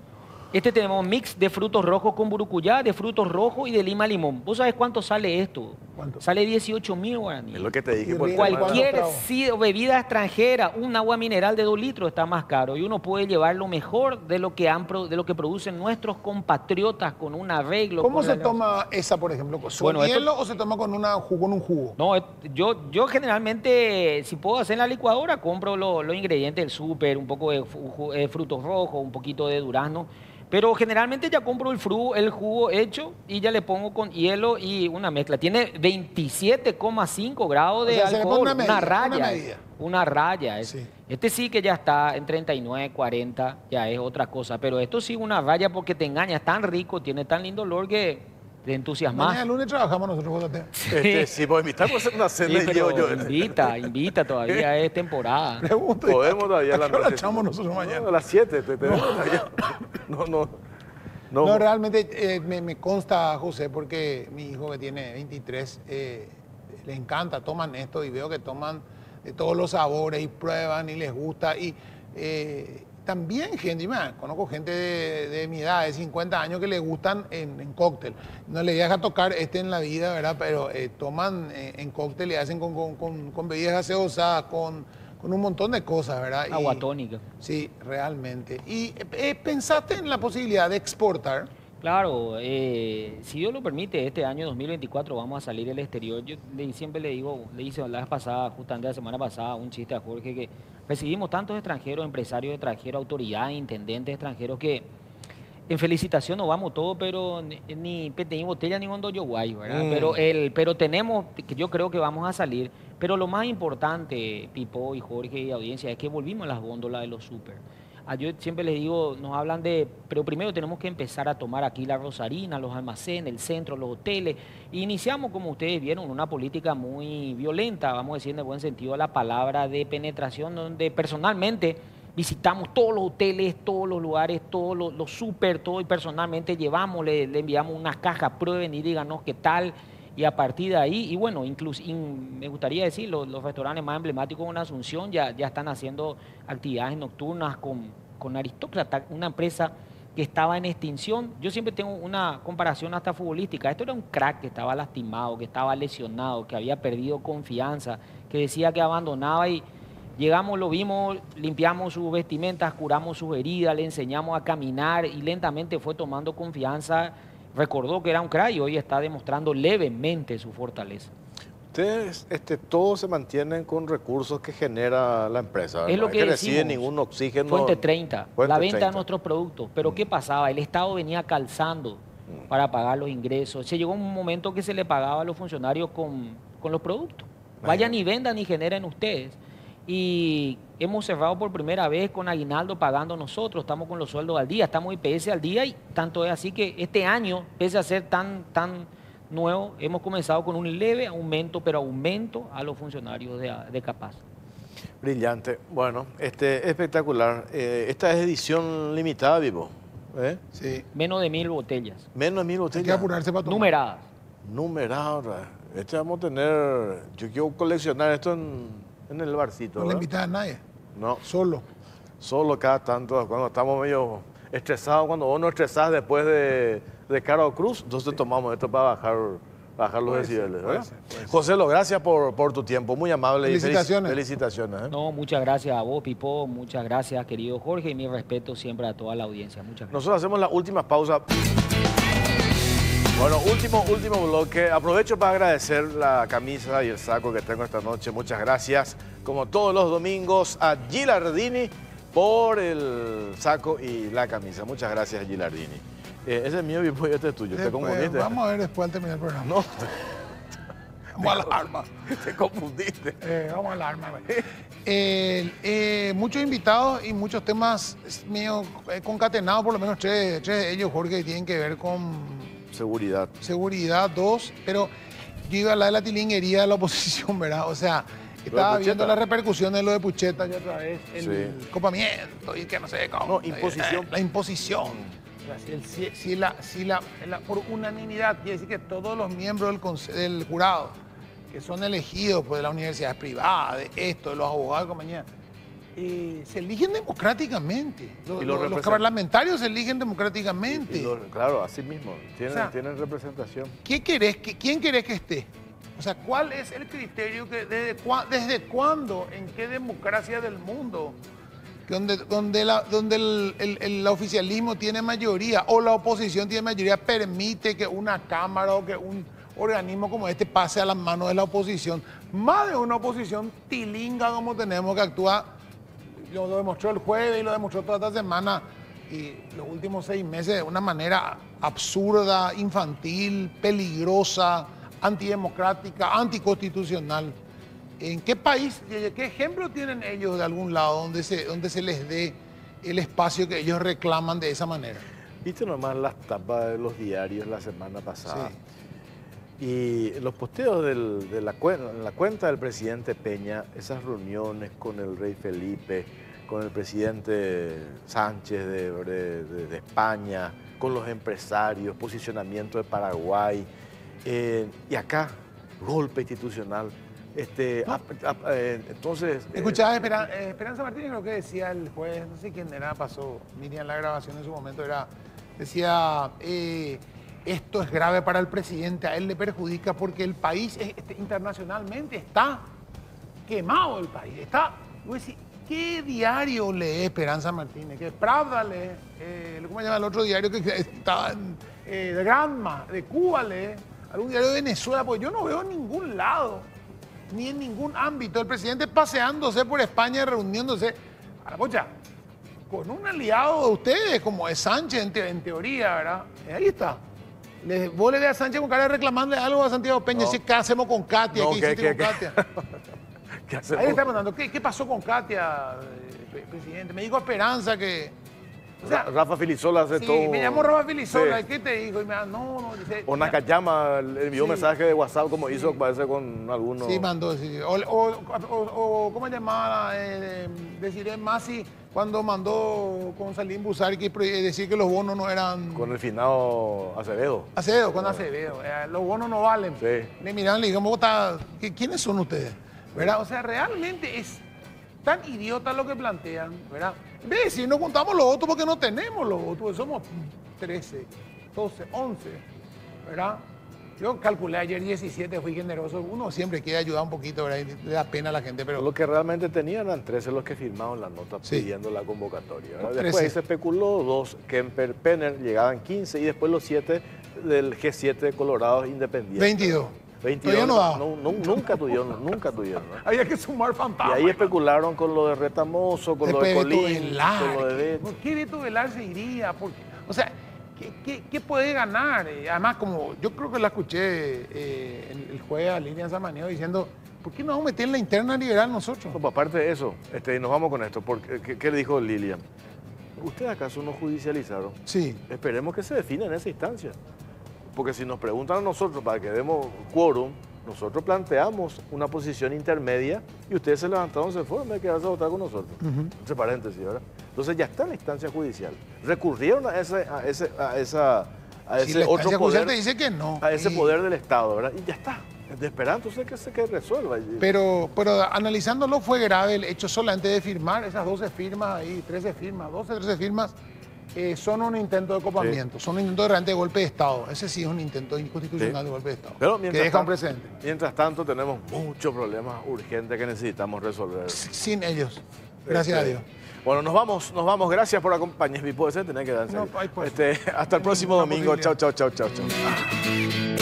Tenemos mix de frutos rojos con burucuyá, de frutos rojos y de lima limón. ¿Vos sabés cuánto sale esto? ¿Cuánto? Sale 18.000 guaraníes. Es lo que te dije Y por el rico. tema de la- Cualquier trago? bebida extranjera, un agua mineral de 2 litros está más caro y uno puede llevar lo mejor de lo que producen nuestros compatriotas con un arreglo. ¿Cómo con se la- toma esa, por ejemplo? ¿Con Bueno, esto- hielo o se toma con un jugo? No, yo generalmente, si puedo hacer en la licuadora, compro los ingredientes del súper, un poco de frutos rojos, un poquito de durazno. Pero generalmente ya compro el jugo hecho y ya le pongo con hielo y una mezcla. Tiene 27,5 grados de O sea, se le pone alcohol, una medida, raya. una medida. Una raya. Sí. Este sí que ya está en 39, 40, ya es otra cosa. Pero esto sí una raya porque te engaña, es tan rico, tiene tan lindo olor que te entusiasmas. Mañana lunes trabajamos nosotros, José. Si vos invitar, pues hacer una Sí, cena y pero digo yo. invita, todavía es temporada. Pregunto. Podemos todavía a la ¿A qué hora noche. echamos nosotros mañana? No, a las 7 te tenemos todavía. No. No, realmente me consta, José, porque mi hijo que tiene 23, le encanta, toman esto y veo que toman de todos los sabores y prueban y les gusta. Y también gente, conozco gente de mi edad, de 50 años, que le gustan en cóctel. No le deja tocar en la vida, ¿verdad? Pero toman en cóctel y hacen con bebidas gaseosas, con un montón de cosas, ¿verdad? Agua tónica. Sí, realmente. ¿Y pensaste en la posibilidad de exportar? Claro, si Dios lo permite, este año 2024 vamos a salir al exterior. Yo siempre le hice la vez pasada, justamente la semana pasada, un chiste a Jorge que recibimos tantos extranjeros, empresarios extranjeros, autoridades, intendentes extranjeros que en felicitación nos vamos todos, pero ni pete, ni botella, ni hondo yo guay, ¿verdad? Pero tenemos, que yo creo que vamos a salir. Pero lo más importante, Pipo y Jorge y audiencia, es que volvimos a las góndolas de los súper. Yo siempre les digo, nos hablan pero primero tenemos que empezar a tomar aquí la Rosarina, los almacenes, el centro, los hoteles. E iniciamos, como ustedes vieron, una política muy violenta, vamos a decir en el buen sentido de la palabra, de penetración, donde personalmente visitamos todos los hoteles, todos los lugares, todos los súper, todo, y personalmente llevamos, le enviamos unas cajas, prueben y díganos qué tal. Y a partir de ahí, y bueno, incluso me gustaría decir, los restaurantes más emblemáticos en Asunción ya están haciendo actividades nocturnas con Aristócrata, una empresa que estaba en extinción. Yo siempre tengo una comparación hasta futbolística. Esto era un crack que estaba lastimado, que estaba lesionado, que había perdido confianza, que decía que abandonaba y llegamos, lo vimos, limpiamos sus vestimentas, curamos sus heridas, le enseñamos a caminar y lentamente fue tomando confianza. Recordó que era un crack y hoy está demostrando levemente su fortaleza. Ustedes todos se mantienen con recursos que genera la empresa, ¿verdad? Es lo que recibe decimos, ningún oxígeno. Fuente 30, Fuente la venta 30. de nuestros productos. Pero ¿qué pasaba? El Estado venía calzando para pagar los ingresos. Se llegó un momento que se le pagaba a los funcionarios con los productos. Vayan y vendan y generen ustedes. Y hemos cerrado por primera vez con aguinaldo pagando nosotros, estamos con los sueldos al día, estamos IPS al día y tanto es así que este año, pese a ser tan nuevo, hemos comenzado con un leve aumento, pero aumento a los funcionarios de Capaz. Brillante. Bueno, espectacular. Esta es edición limitada, Vivo. Sí. Menos de 1000 botellas. Menos de 1000 Hay que botellas. apurarse para tomar. Numeradas. Numeradas. Vamos a tener... Yo quiero coleccionar esto en el barcito. No le ¿verdad? invitas a nadie, No, solo. solo cada tanto, cuando estamos medio estresados, cuando vos no estresás después de Caro Cruz, entonces tomamos esto para bajar los decibeles. ¿verdad? puede ser. José, gracias por tu tiempo, muy amable. Felicitaciones. Y felicitaciones. ¿eh? No, muchas gracias a vos, Pipo, muchas gracias, querido Jorge, y mi respeto siempre a toda la audiencia. Muchas gracias. Nosotros hacemos la última pausa. Bueno, último bloque. Aprovecho para agradecer la camisa y el saco que tengo esta noche. Muchas gracias, como todos los domingos, a Gilardini por el saco y la camisa. Muchas gracias, Gilardini. Ese es mío y este es tuyo. ¿Te Después, confundiste? vamos a ver después al terminar el programa. No, Vamos a las armas. te confundiste. Vamos a las armas. Muchos invitados y muchos temas medio concatenados, por lo menos tres de ellos, Jorge, que tienen que ver con Seguridad. seguridad, dos, pero yo iba a hablar de la tilinguería de la oposición, ¿verdad? O sea, estaba viendo Pucheta. las repercusiones de lo de Pucheta ya otra vez, el Sí. copamiento y que no sé cómo. No, imposición. La imposición. O sea, si por unanimidad, quiere decir que todos los miembros del jurado, que son elegidos pues, de las universidades privadas, de esto, de los abogados de compañía, se eligen democráticamente. Y los Los representan. parlamentarios se eligen democráticamente. Claro, así mismo. sea, Tienen representación. ¿Quién querés que esté? O sea, ¿cuál es el criterio que desde cuándo, en qué democracia del mundo, donde el oficialismo tiene mayoría o la oposición tiene mayoría, permite que una cámara o que un organismo como este pase a las manos de la oposición? Más de una oposición tilinga como tenemos que actúa, lo demostró el jueves y lo demostró toda esta semana y los últimos 6 meses de una manera absurda, infantil, peligrosa, antidemocrática, anticonstitucional. ¿En qué país, qué ejemplo tienen ellos de algún lado donde se les dé el espacio que ellos reclaman de esa manera? Viste nomás las tapas de los diarios la semana pasada. Y los posteos en la cuenta del presidente Peña, esas reuniones con el rey Felipe, con el presidente Sánchez de España, con los empresarios, posicionamiento de Paraguay, y acá, golpe institucional. Entonces... Escuchaba Esperanza Martínez, creo que decía el juez, no sé quién era, pasó, Miriam la grabación en su momento, decía, esto es grave para el presidente, a él le perjudica porque el país internacionalmente está quemado el país, voy a decir, ¿qué diario lee Esperanza Martínez? ¿Qué Pravda lee? ¿Cómo se llama el otro diario que estaba de Granma, de Cuba lee? ¿Algún diario de Venezuela? Porque yo no veo en ningún lado, ni en ningún ámbito, el presidente paseándose por España, reuniéndose, a la pocha, con un aliado de ustedes, como es Sánchez en teoría, ¿verdad? Ahí está. Vos le ves a Sánchez con cara de reclamarle algo a Santiago Peña, No. ¿qué hacemos con Katia? No, ¿Qué hiciste con Katia? ¿Qué Ahí hacemos? le está preguntando, ¿qué pasó con Katia, presidente? Me dijo Esperanza que... O sea, Rafa Filisola hace sí, todo... me llamó Rafa Filisola, Sí. ¿y qué te dijo? Y me dijo, no, dice... O Nakayama le envió Sí. mensaje de WhatsApp como hizo, parece, con algunos... Sí, mandó, sí. O ¿cómo se llamaba? Desiree Masi, cuando mandó con Salim Busarqui decir que los bonos no eran... Con el finado Acevedo. Acevedo, con Acevedo. Los bonos no valen. Sí. Le miraron y le dijeron, ¿quiénes son ustedes? ¿Verdad? O sea, realmente es tan idiota lo que plantean, ¿verdad? En vez de decir, no contamos los votos porque no tenemos los votos, porque somos 13, 12, 11, ¿verdad? Yo calculé ayer 17, fui generoso. Uno siempre quiere ayudar un poquito, ¿verdad? Y le da pena a la gente, pero... Lo que realmente tenían eran 13 los que firmaron la nota Sí. pidiendo la convocatoria, ¿verdad? 13. Después ahí se especuló, 2 Kemper, Penner, llegaban 15 y después los 7 del G7 de Colorados Independientes. 22. 22. Todavía no daba. Nunca tuvieron, nunca tuvieron. ¿no? Había que sumar Y fantasmas. ahí especularon con lo de Retamoso, con Después lo de Beto Colín, Velar. con lo de Bet. ¿Por qué Beto Velar se iría? Porque, o sea, ¿qué puede ganar? Además, como yo creo que la escuché el jueves a Lilian Samaneo diciendo, ¿por qué no vamos a meter en la interna liberal nosotros? No, pues aparte de eso, nos vamos con esto. ¿Qué le dijo Lilian? ¿Ustedes acaso no judicializaron? Sí. Esperemos que se defina en esa instancia. Porque si nos preguntan a nosotros para que demos quórum, nosotros planteamos una posición intermedia y ustedes se levantaron, se fueron, me quedaron a votar con nosotros. Entre paréntesis, ¿verdad? Entonces ya está en la instancia judicial. Recurrieron a ese Si la otro instancia judicial poder, te dice que no. a ese Y- poder del Estado, ¿verdad? Y ya está. De esperar entonces que resuelva. Pero analizándolo fue grave el hecho solamente de firmar esas 12 firmas ahí, 13 firmas, 12, 13 firmas, son un intento de copamiento, son un intento de realmente de golpe de Estado. Ese sí es un intento inconstitucional Sí. de golpe de Estado. Pero que deja un precedente. mientras tanto tenemos muchos problemas urgentes que necesitamos resolver. Sin ellos. Gracias a Dios. Bueno, nos vamos. Gracias por acompañarme. Puede ser, tener que dar en No, serio. ahí pues. Hasta el próximo Una domingo. Chao, posibilidad. chao, chao, chao, chao.